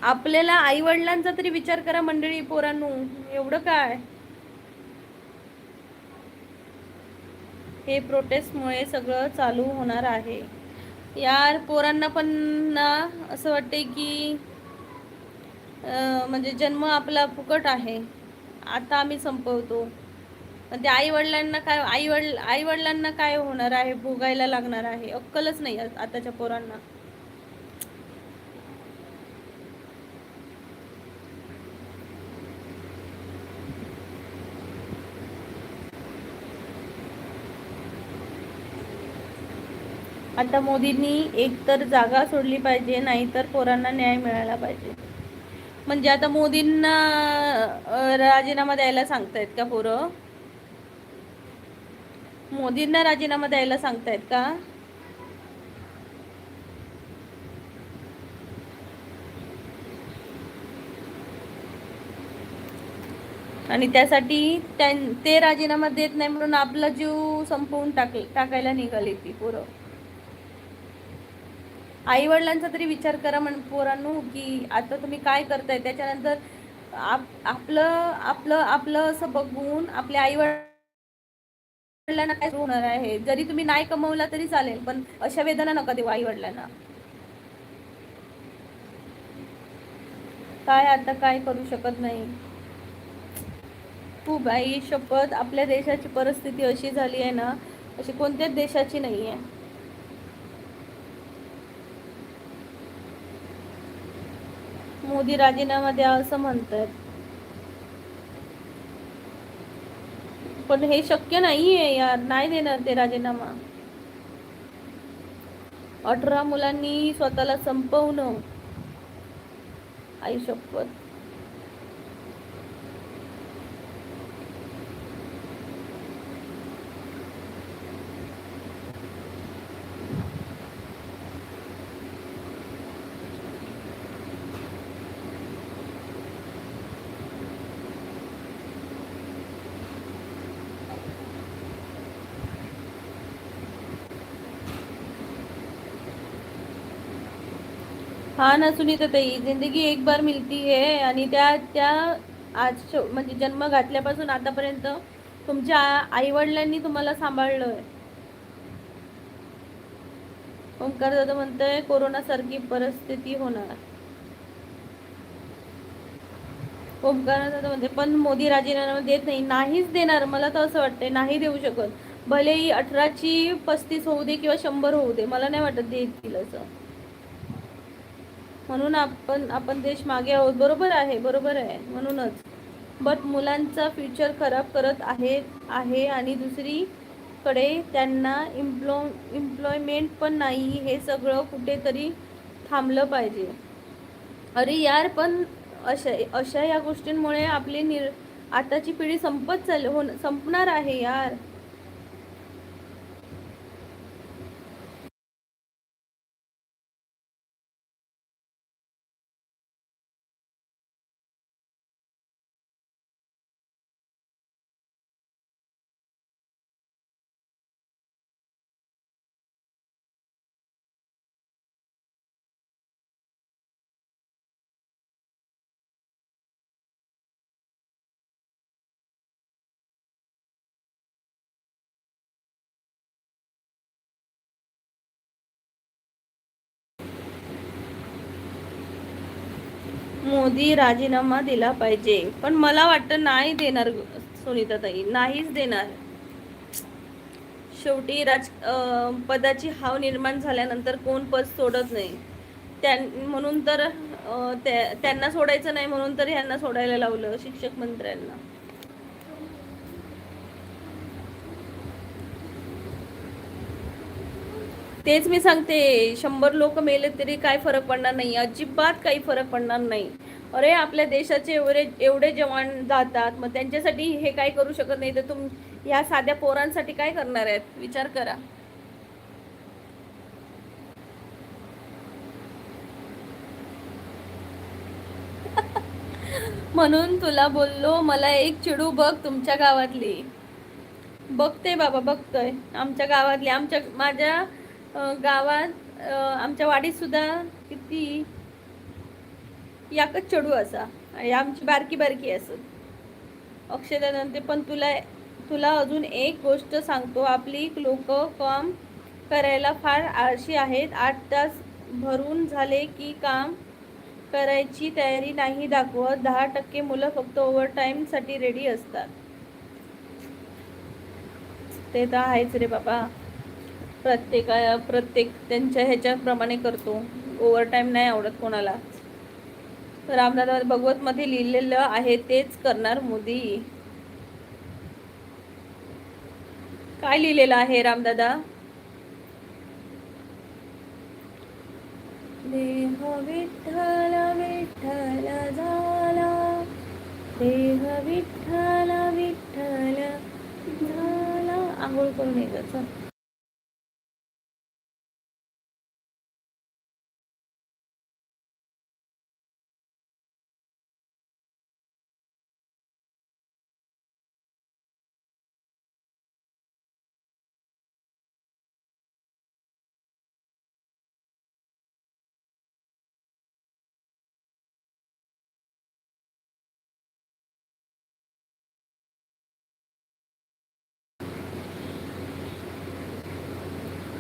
आपल्याला आई वडिलांचा तरी विचार करा मंडळी, पोरांनो. एवढं काय? हे प्रोटेस्टमुळे सगळं चालू होणार आहे. यार पोरांना पण ना असं वाटते की म्हणजे जन्म आपला फुकट आहे, आता आम्ही संपवतो. पण ते आई वडिलांना काय होणार आहे, भोगायला लागणार आहे. अक्कलच नाही आताच्या पोरांना. आता मोदींनी एकतर जागा सोडली पाहिजे, नाहीतर पोरांना न्याय मिळाला पाहिजे. म्हणजे आता मोदींना राजीनामा द्यायला सांगतायत का पोरं? मोदींना राजीनामा द्यायला सांगतायत का? आणि त्यासाठी ते राजीनामा देत नाही म्हणून आपला जीव संपवून टाकायला निघाली ती पोरं. आई वडिलांचा तरी विचार करा पोरांनो, की आता तुम्ही काय करताय. त्याच्यानंतर आपलं आपलं आपलं असं बघून आपल्या आई वडिलांना काय होणार आहे. जरी तुम्ही नाही कमवला तरी चालेल, पण अशा वेदना नका देऊ आई वडिलांना. काय आता काय करू शकत नाही. खूप आई शपथ, आपल्या देशाची परिस्थिती अशी झाली आहे ना, अशी कोणत्याच देशाची नाही आहे. मोदी राजीनामा द्या असं म्हणतात, पण हे शक्य नाहीये यार, नाही देणार ते राजीनामा. 18 मुलांनी स्वतःला संपवणं, आई शपथ. हा ना सुनीता ताई, जिंदगी एक बार मिलती है. आणि त्या त्या आज म्हणजे जन्म घातल्यापासून आतापर्यंत तुमच्या आई वडिलांनी तुम्हाला सांभाळलंय. ओंकार दादा म्हणतोय कोरोना सारखी परिस्थिती होणार. ओंकार दादा म्हणते पण मोदी राजीनामा देत नाही. नाहीच देणार, मला तर असं वाटतंय नाही देऊ शकत. भलेही 18ची 35 होऊ दे किंवा 100 होऊ दे, मला नाही वाटत देतील असं. म्हणून आपण देश मागे आहोत. बरोबर आहे, बरोबर आहे, म्हणूनच. बट मुलांचा फ्युचर खराब करत आहे आणि दुसरीकडे त्यांना एम्प्लॉयमेंट पण नाही. हे सगळं कुठेतरी थांबलं पाहिजे. अरे यार पण अशा अशा या गोष्टींमुळे आपली आताची पिढी संपणार आहे यार. मोदी राजीनामा दिला पाहिजे, पण मला वाटतं नाही देणार सुनीताताई, नाहीच देणार. शेवटी पदाची हाव निर्माण झाल्यानंतर कोण पद सोडत नाही. म्हणून तर त्यांना सोडायचं नाही म्हणून तर ह्यांना सोडायला लावलं शिक्षक मंत्र्यांना. तेच मी सांगते, 100 लोक मेले तरी काय फरक पडणार नाही, अजिबात काही फरक पडणार नाही. अरे आपल्या देशाचे एवढे जवान जातात, मग त्यांच्यासाठी हे काय करू शकत नाही तर ह्या साध्या पोरांसाठी काय करणार आहेत, विचार करा. म्हणून तुला बोललो, मला एक चिडू बघ तुमच्या गावातली. बघते बाबा, बघतोय. आमच्या गावातली, माझ्या गावात, आमच्या वाडीत सुद्धा किती याकच चढू असा, आणि आमची बारकी बारकी असत अक्षयदादा. पण तुला अजून एक गोष्ट सांगतो, आपली लोक काम करायला फार आळशी आहेत. 8 तास भरून झाले की काम करायची तयारी नाही दाखवत. 10% मुलं फक्त साठी रेडी असतात. ते तर आहेच रे बाबा, प्रत्येक त्यांच्या ह्याच्याप्रमाणे करतो. ओव्हरटाईम नाही आवडत कोणाला. रामदादा भगवत मध्ये लिहिलेलं आहे तेच करणार मोदी. काय लिहिलेलं आहे रामदादा? देह विठ्ठल विठ्ठल झाला, देह विठ्ठल विठ्ठल झाला. आंघोळ करून येतं.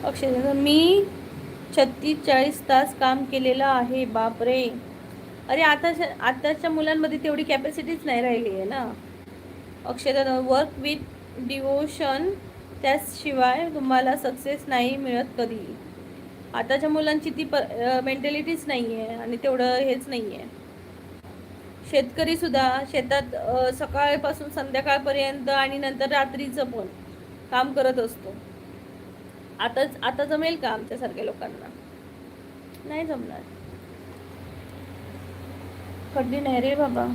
अक्षय, मी 36-40 तास काम केलेलं आहे. बापरे. अरे आताच्या मुलांमध्ये तेवढी कॅपॅसिटीच नाही राहिली आहे ना. अक्षयदा, वर्क विथ डिवोशन, त्याशिवाय तुम्हाला सक्सेस नाही मिळत कधी. आताच्या मुलांची ती मेंटॅलिटीच नाही आहे आणि तेवढं हेच नाही आहे. शेतकरी सुद्धा शेतात सकाळपासून संध्याकाळपर्यंत आणि नंतर रात्रीचं पण काम करत असतो. आता जमेल का आमच्यासारख्या लोकांना? नाही जमणार. कधी नाही रे बाबा.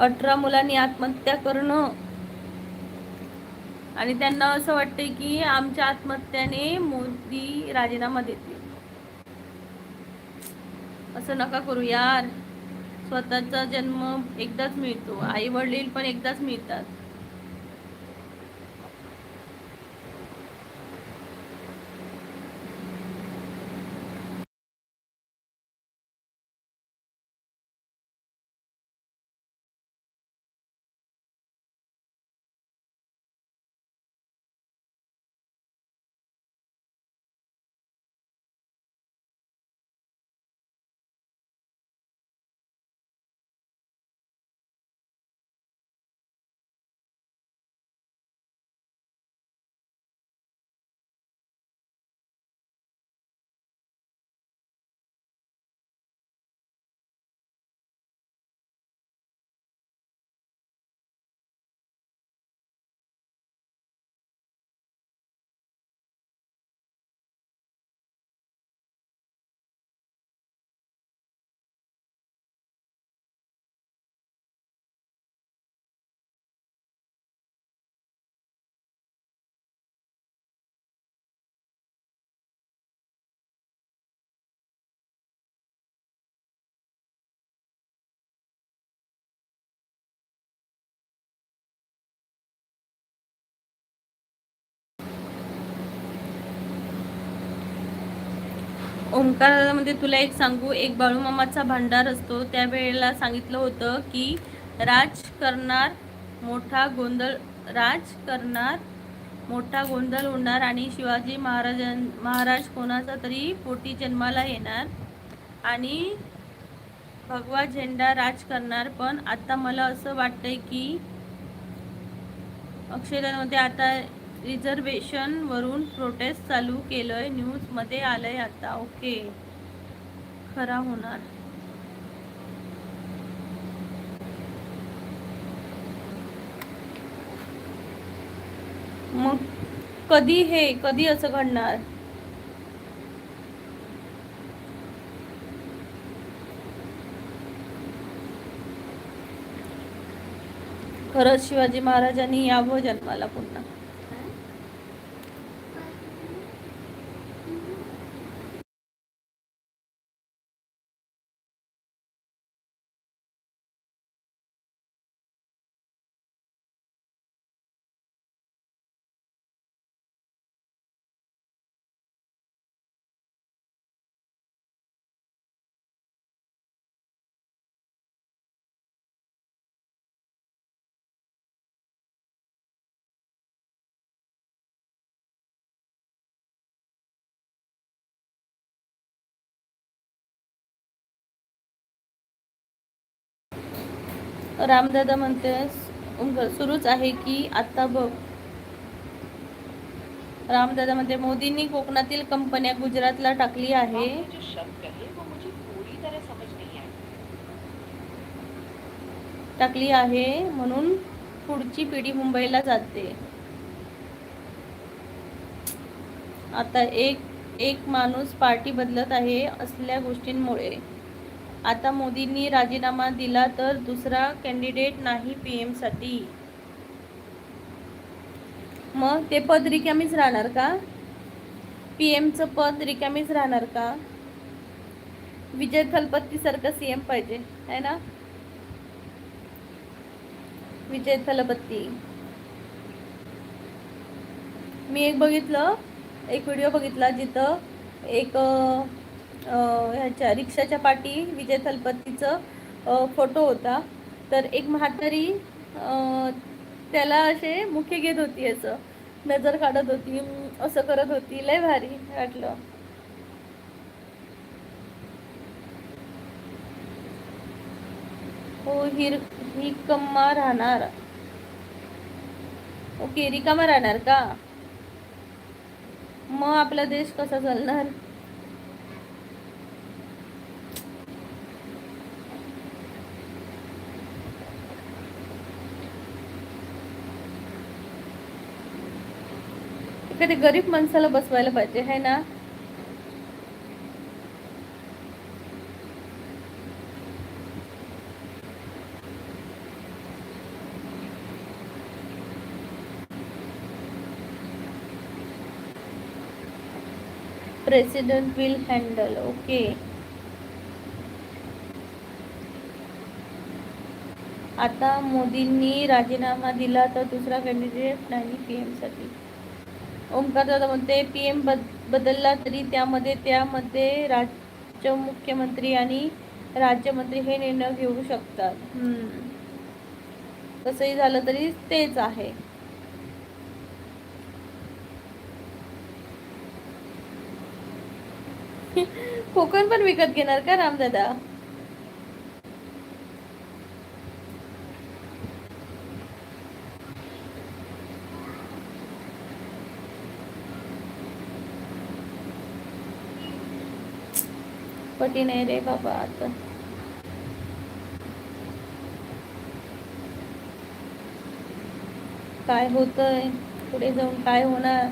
18 मुलांनी आत्महत्या करणं आणि त्यांना असं वाटते की आमच्या आत्महत्याने मोदी राजीनामा देतील. असं नका करू यार. स्वतःचा जन्म एकदाच मिळतो, आई वडील पण एकदाच मिळतात. ओंकारामध्ये तुला एक सांगू, एक बाळूमामाचा भांडार असतो, त्यावेळेला सांगितलं होतं की मोठा गोंधळ होणार आणि शिवाजी महाराज कोणाचा तरी पोटी जन्माला येणार आणि भगवा झेंडा राज करणार. पण आता मला असं वाटतंय की अक्षयदामध्ये आता रिझर्वेशन वरून प्रोटेस्ट चालू केलंय, न्यूज मध्ये आलंय आता. ओके, खरा होणार. मग कधी असं घडणार? खरंच शिवाजी महाराजांनी यावं जन्माला पुन्हा. रामदादा म्हणते सुरूच आहे की आता बघ. रामदादा म्हणते मोदींनी कोकणातील कंपन्या गुजरातला टाकली आहे. टाकली आहे म्हणून पुढची पिढी मुंबईला जाते. आता एक माणूस पार्टी बदलत आहे असल्या गोष्टींमुळे. आता मोदींनी राजीनामा दिला तर दुसरा कॅन्डिडेट नाही PM साठी. मग ते पद रिकामीच राहणार का? PMचं पद रिकामीच राहणार का? विजय थलपती सारखा CM पाहिजे है ना? विजय थलपती. मी एक व्हिडिओ बघितला जिथं एक ह्याच्या रिक्षाच्या पाठी विजय थलपतीचं फोटो होता. तर एक म्हातारी त्याला असे मुखे घेत होती, असं नजर काढत होती, असं करत होती. लय भारी वाटलं. हो, रिकामा राहणार. ओके, रिकामा राहणार का? मग आपला देश कसा चालणार? एखाद्या गरीब माणसाला बसवायला पाहिजे है ना? President will handle. ओके, आता मोदींनी राजीनामा दिला तर दुसरा कॅन्डिडेट नाही PM साठी. ओमकार दादा म्हणते PM बदलला तरी त्यामध्ये राज्य मुख्यमंत्री आणि राज्यमंत्री हे निर्णय घेऊ शकतात. कसंही झालं तरी तेच आहे. कोकण पण विकत घेणार का रामदादा? पटी नाही रे बाबा. आता काय होतंय पुढे जाऊन, काय होणार?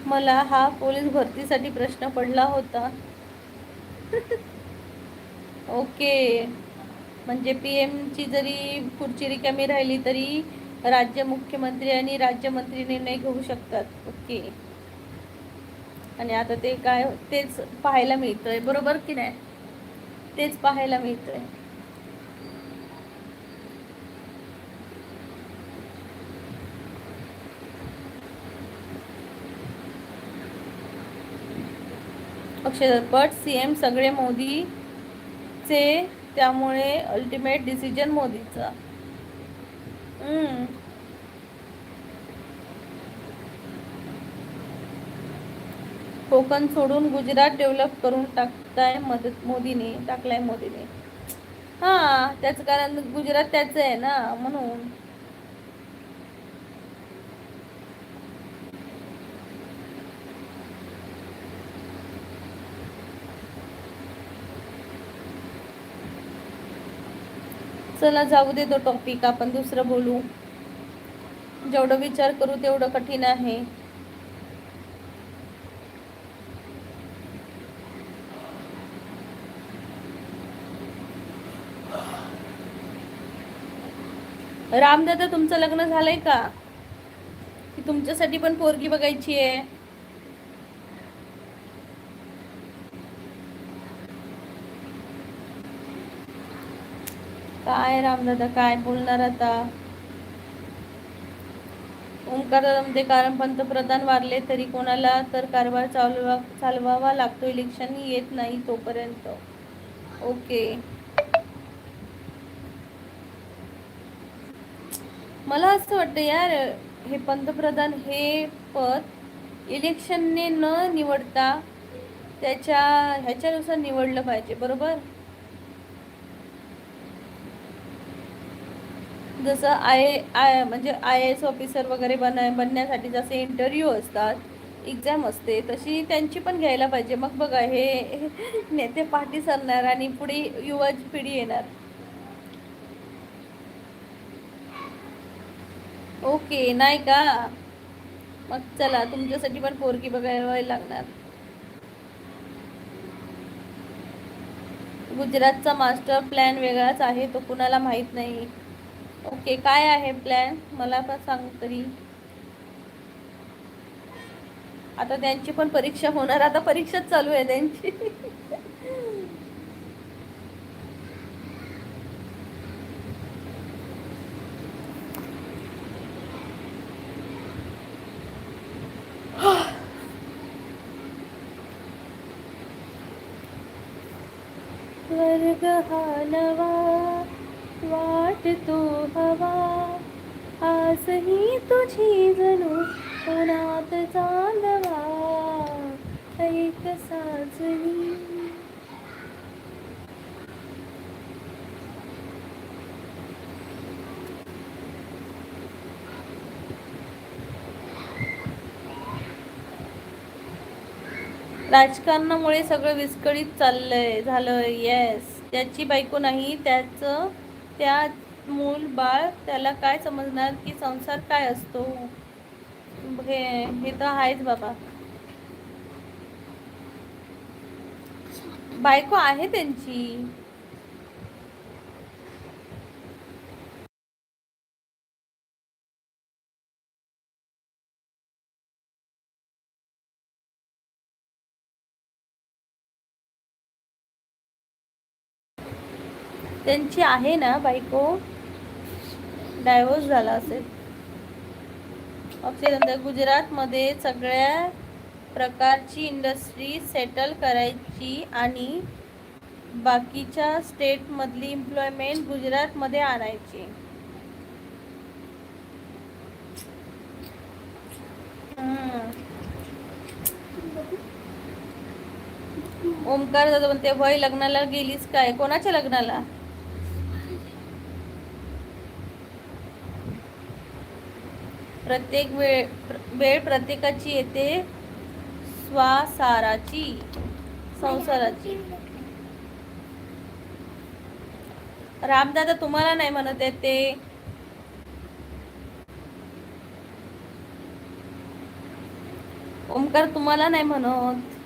मला हा पोलीस भरतीसाठी प्रश्न पडला होता. ओके, म्हणजे PM ची जरी खुर्ची रिकामी राहिली तरी राज्य मुख्यमंत्री आणि राज्यमंत्री निर्णय घेऊ शकतात. ओके, आणि आता ते काय तेच पाहायला मिळतंय, बरोबर की नाही? तेच पाहायला मिळतंय. अक्षय बट CM सगळे मोदीचे, त्यामुळे अल्टिमेट डिसिजन मोदीचा. कोकण सोडून गुजरात डेव्हलप करून टाकलाय मोदीने. हा, त्याचं कारण गुजरात त्याचं आहे ना, म्हणून. चला जाऊ दे तो टॉपिक, आपण दुसरं बोलू. जेवढं विचार करू तेवढं कठीण आहे. रामदादा, तुमचं लग्न झालंय का? की तुमच्यासाठी पण पोरगी बघायची आहे? काय रामदादा, काय बोलणार आता? ओंकार दादा म्हणते, कारण पंतप्रधान वारले तरी कोणाला तर कारभार चालवावा लागतो, इलेक्शन येत नाही तोपर्यंत. ओके. मला असं वाटतं यार, हे पंतप्रधान हे पद इलेक्शनने न निवडता त्याच्या ह्याच्यानुसार निवडलं पाहिजे, बरोबर? जसं म्हणजे IAS ऑफिसर वगैरे बनण्यासाठी जसे इंटरव्ह्यू असतात, एक्झाम असते, तशी त्यांची पण घ्यायला पाहिजे. मग बघा, हे नेते पाठी सरणार आणि पुढे युवा पिढी येणार. ओके, नाही का? मग चला, तुमच्यासाठी पण पोरगी बघायला लागणार. गुजरातचा मास्टर प्लॅन वेगळाच आहे, तो कुणाला माहीत नाही. ओके, काय आहे प्लॅन? मला पण सांग तरी. आता त्यांची पण परीक्षा होणार, आता परीक्षाच चालू आहे त्यांची. वर्ग हा नवा वाटतो हवा, आजही तुझी जणू कोणात चांदवा, एक साजणी. राजकारणामुळे सगळं विस्कळीत झालं. येस, त्याची बायको नाही, त्या मूल बाळ, त्याला काय समजणार की संसार काय असतो? हे तर आहेच बाबा. बायको आहे त्यांची. त्यांची आहे ना बायको, डायव्होर्स झाला असेल. नंतर गुजरातमध्ये सगळ्या प्रकारची इंडस्ट्री सेटल करायची आणि बाकीच्या स्टेटमधली एम्प्लॉयमेंट गुजरातमध्ये आणायची. ओमकार दादा म्हणते, वय लग्नाला गेलीस काय? कोणाच्या लग्नाला? प्रत्येक वेळ प्रत्येकाची येते संसाराची. रामदादा, तुम्हाला नाही म्हणत आहे ते. ओमकार, तुम्हाला नाही म्हणत.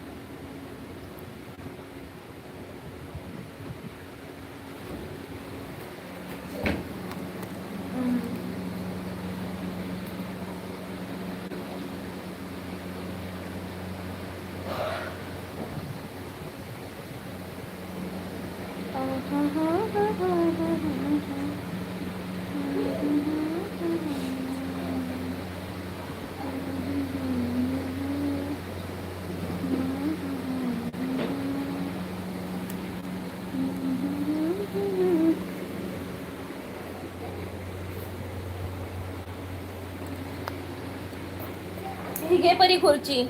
ही घे परी खुर्ची.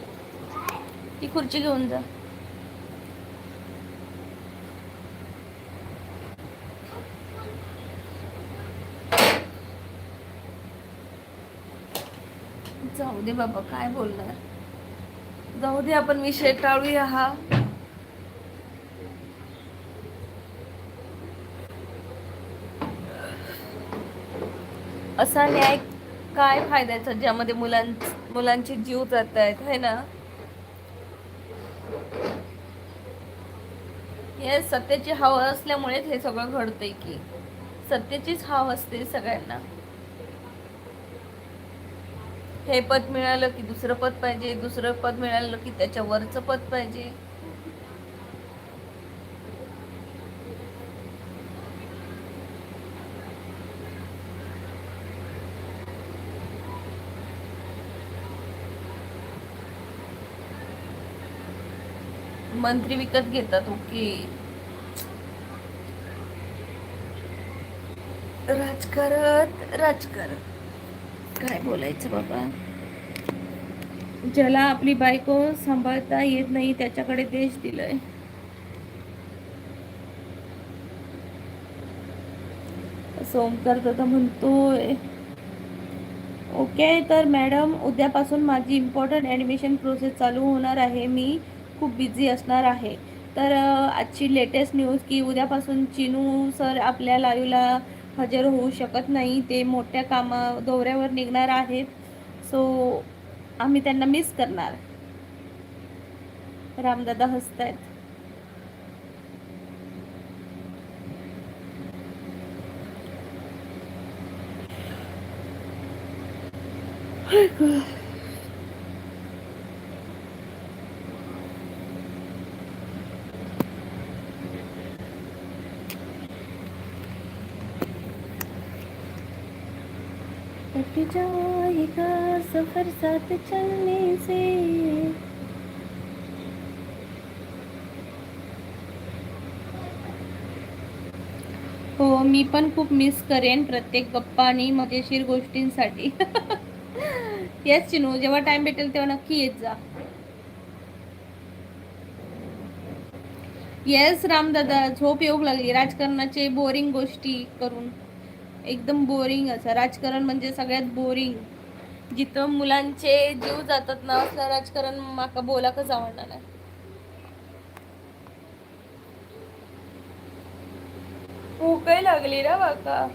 ती खुर्ची घेऊन जा. जाऊ दे बाबा, काय बोलणार. जाऊ दे, आपण विषय टाळूया हा. असा न्याय काय फायद्याचा ज्यामध्ये मुलांचे जीव जात आहेत, है ना. हे सत्याची हवा असल्यामुळेच हे सगळं घडतंय की. सत्याचीच हाव असते सगळ्यांना. हे पद मिळालं की दुसरं पद पाहिजे, दुसरं पद मिळालं की त्याच्या वरचं पद पाहिजे. मंत्री विकत घेतात. ओके. राजकारण काय बोलायचं बाबा. ज्याला आपली बायको सांभाळता येत नाही त्याच्याकडे देश दिलंय. ओमकार दादा म्हणतोय. ओके, तर मॅडम उद्यापासून माझी इम्पॉर्टंट ॲडमिशन प्रोसेस चालू होणार आहे. मी खूप बिझी असणार आहे. तर आजची लेटेस्ट न्यूज की उद्यापासून चिनू सर आपल्या लाईव्हला हजर होऊ शकत नाही. ते मोठ्या दौऱ्यावर निघणार आहेत. सो आम्ही त्यांना मिस करणार. रामदादा हसतायत. कट जाएगा सफर साथ चलने से. हो, मी पण खूप मिस करेन प्रत्येक गप्पा आणि मजेशीर गोष्टींसाठी. येस चिनू, जेव्हा टाइम भेटेल तेव्हा नक्की येत जा. येस रामदादा, झोप येऊ लागली राजकारणाचे बोरिंग गोष्टी करून. एकदम बोरिंग असं राजकारण म्हणजे सगळ्यात बोरिंग. जिथं मुलांचे जीव जातात ना असलं राजकारण माका बोलाकच आवडणार नाही. भूकही लागली रे बाका.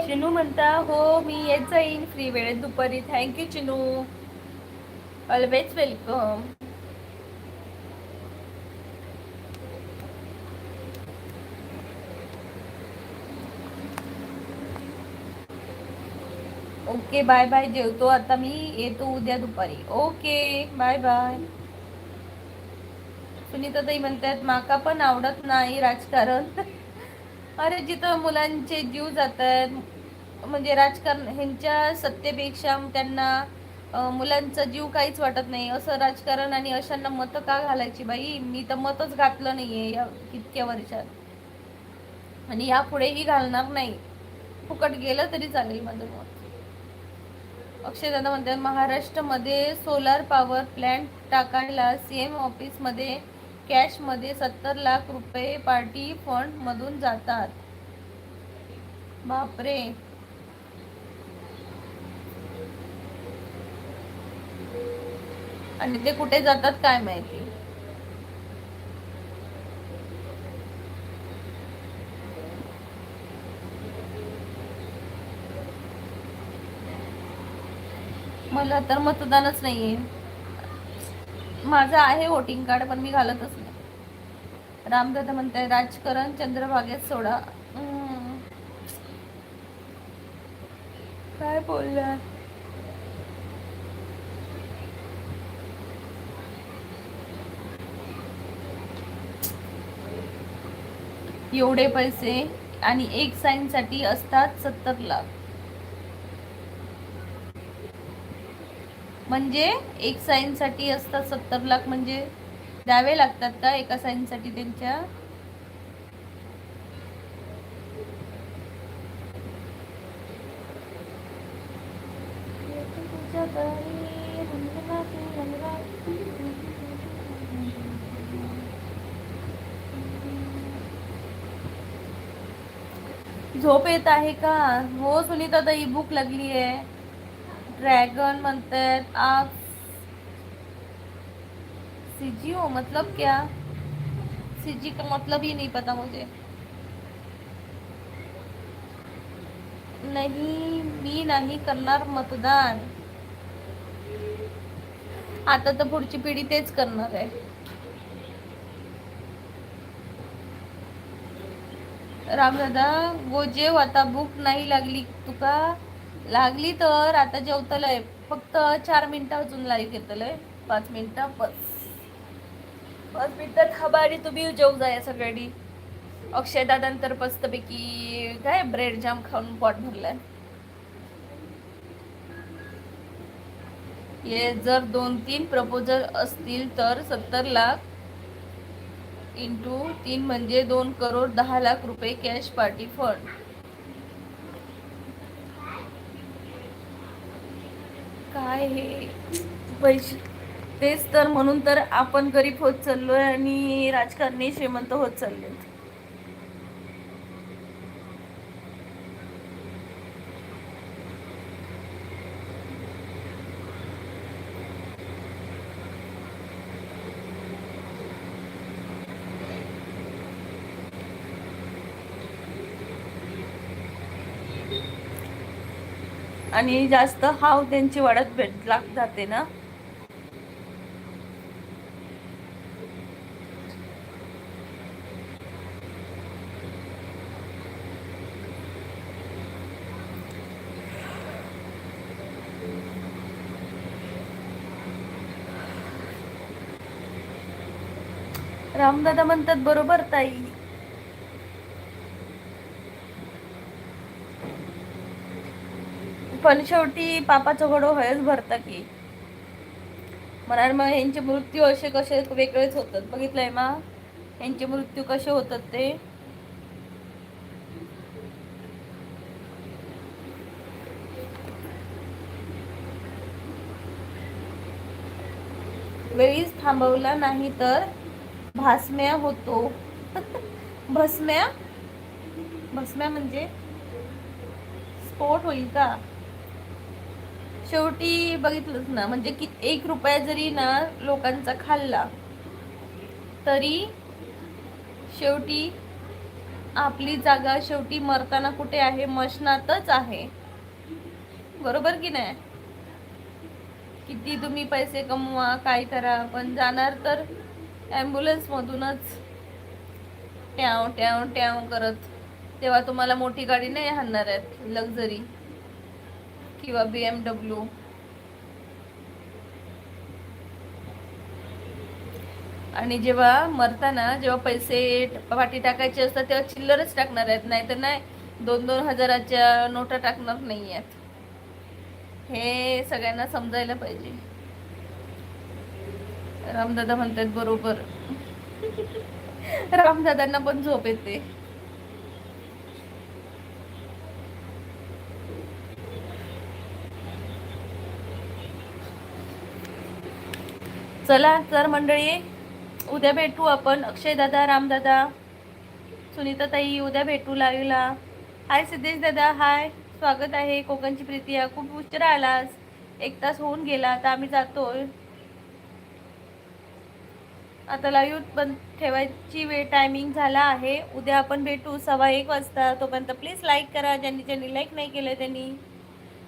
चिनू म्हणता हो मी येत जाईन फ्री वेळेत दुपारी. Thank you Chinu, always welcome. Okay, bye bye. जेवतो आता मी, येतो उद्या दुपारी. Okay, bye bye. सुनीता ताई म्हणतात माका पण आवडत नाही राजकारण. अरे जिथं मुलांचे जीव जातात म्हणजे राजकारण ह्यांच्या सत्तेपेक्षा त्यांना मुलांचा जीव काहीच वाटत नाही असं राजकारण. आणि अशांना मतं का घालायची बाई. मी तर मतच घातलं नाहीये या कितक्या वर्षात आणि यापुढेही घालणार नाही. फुकट गेलं तरी चालेल माझं मत. अक्षय दादा म्हणतात महाराष्ट्रामध्ये सोलार पॉवर प्लॅन्ट टाकायला सीएम ऑफिसमध्ये कॅशमध्ये 70 लाख रुपये पार्टी फंड मधून जातात. बापरे. आणि ते कुठे जातात काय माहिती. मला तर मतदानच नाहीये. माझं आहे वोटिंग कार्ड पण मी घालतच नाही. रामदादा म्हणताय राजकारण चंद्रभागेत सोडा. काय बोलला. एवढे पैसे आणि एक साईन साठी असतात 70 लाख. म्हणजे एक साईन साठी असतात 70 लाख म्हणजे द्यावे लागतात का एका साईन साठी त्यांच्या. झोप येत आहे का? हो सुनीता ताई, भूक लागली आहे. ड्रैगन म्हणतात आप सीजी हो, मतलब क्या? सीजी का मतलब ही नहीं पता मुझे. नाही, मी नाही करणार मतदान. आता तर पुढची पिढी तेच करणार आहे. रामदादा वो जेव आता, भूक नाही लागली तुका? लागली तर आता जेवतलंय. फक्त 4 मिनिटं अजून लाईव्ह घेतलंय. 5 मिनिटं बस. 5 मिनिटं थांबा आणि तुम्ही जेव जा या सगळ्यांनी. अक्षय दादांतर मस्तपैकी काय ब्रेड जाम खाऊन पोट भरलाय. हे जर 2-3 प्रपोजल असतील तर 70 लाख इंटू 3 म्हणजे 2 करोड 10 लाख रुपये कॅश पार्टी फंड. काय हे पैसे, तेच तर, म्हणून तर आपण गरीब होत चाललोय आणि राजकारणी श्रीमंत होत चालले. आणि जास्त हाव त्यांची वाढत भेट जाते ना. रामदादा म्हणतात बरोबर ताई. पण शेवटी पापाचं घडो हयच भरता की. म्हणाल मग यांचे मृत्यू असे कसे वेगळेच होतात. बघितलंय मा यांचे मृत्यू कसे होतात ते. वेळीच थांबवला नाही तर भास्म्या होतो. भस्म्या, भस्म्या म्हणजे स्फोट होईल का? शेवटी बघितलंच ना, म्हणजे की 1 रुपया जरी ना लोकांचा खाल्ला तरी शेवटी आपली जागा शेवटी मरताना कुठे आहे? मशनातच आहे. बरोबर की नाही? किती तुम्ही पैसे कमवा, काय करा, पण जाणार तर ॲम्ब्युलन्स मधूनच ट्याव ट्याव ट्याव करत. तेव्हा तुम्हाला मोठी गाडी नाही आणणार आहेत, लक्झरी किंवा BMW. आणि जेव्हा मरताना जेव्हा पैसे पाठी टाकायचे असतात तेव्हा चिल्लरच टाकणार आहेत, नाहीतर नाही 2-2 हजाराच्या नोटा टाकणार नाही आहेत. हे सगळ्यांना समजायला पाहिजे. रामदादा म्हणतात बरोबर. रामदादांना पण झोप येते. चला तर मंडळी, उद्या भेटू आपण. अक्षय दादा, रामदादा, सुनीता ताई, उद्या भेटू लाईव्हला. हाय सिद्धेश दादा, हाय, स्वागत आहे. कोकणची प्रीती, खूप उशिरा आलास. 1 तास होऊन गेला. आता आम्ही जातोय. आता लाईव्ह पण ठेवायची वेळ टायमिंग झाला आहे. उद्या आपण भेटू 1:15 वाजता. तोपर्यंत प्लीज लाईक करा, ज्यांनी लाईक नाही केलं त्यांनी.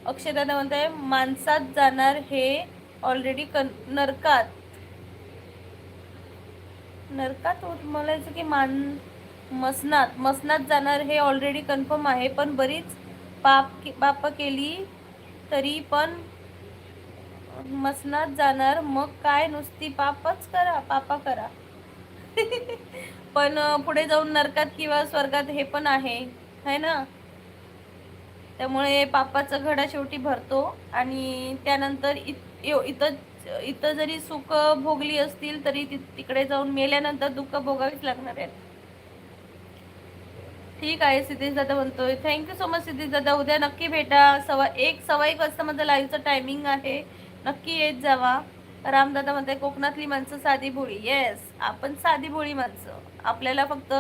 अक्षयदादा म्हणताय माणसात जाणार हे ऑलरेडी नरकात. नरकात म्हणायचं की मसनात जाणार हे ऑलरेडी कन्फर्म आहे. पण बरीच पाप केली तरी पण मसनात जाणार. मग काय नुसती पापा करा. पण पुढे जाऊन नरकात किंवा स्वर्गात हे पण आहे ना. त्यामुळे पापाचा घडा शेवटी भरतो आणि त्यानंतर इथं जरी सुख भोगली असतील तरी तिकडे जाऊन मेल्यानंतर दुःख भोगावीच लागणार आहेत. ठीक आहे. सिद्धेश दादा म्हणतोय थँक्यू सो मच सिद्धेश दादा. उद्या नक्की भेटा. 1:15 वाजता माझं लाईव्हचं टायमिंग आहे. नक्की येत जावा. रामदादा म्हणते कोकणातली माणसं साधी भोळी. येस, आपण साधी भोळी माणसं. आपल्याला फक्त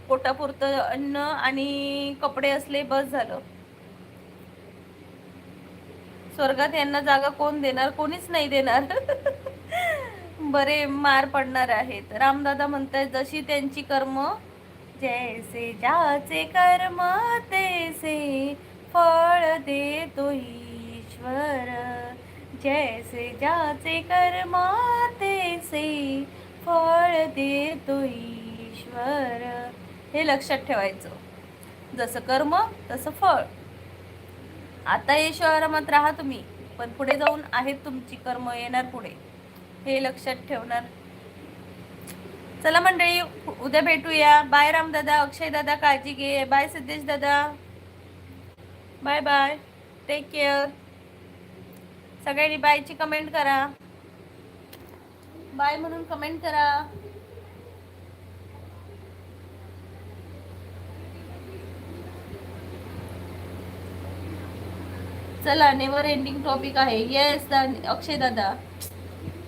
पोटापुरतं अन्न आणि कपडे असले बस झालं. स्वर्गात यांना जागा कोण देणार? कोणीच नाही देणार. बरे मार पडणार आहेत. रामदादा म्हणतात जशी त्यांची कर्म, जैसे ज्याचे कर्म तैसे फळ देतो ईश्वर. जैसे ज्याचे कर्म तैसे फळ देतो ईश्वर. हे लक्षात ठेवायचं. जसं कर्म तसं फळ. आता ऐशोआरामात राहा तुम्ही, पण पुढे जाऊन आहेत तुमची कर्म येणार पुढे, हे लक्षात ठेवणार. चला मंडळी, उद्या भेटूया. बाय रामदादा, अक्षय दादा, काळजी घे. बाय सिद्धेश दादा, बाय बाय, टेक केअर. सगळ्यांनी बायची कमेंट करा. बाय म्हणून कमेंट करा. चला, नेवर एंडिंग टॉपिक आहे. येस अक्षय दादा,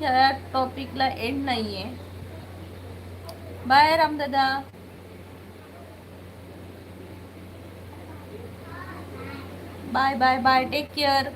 या टॉपिकला एंड नाहीये. बाय रामदादा, bye bye bye, take care.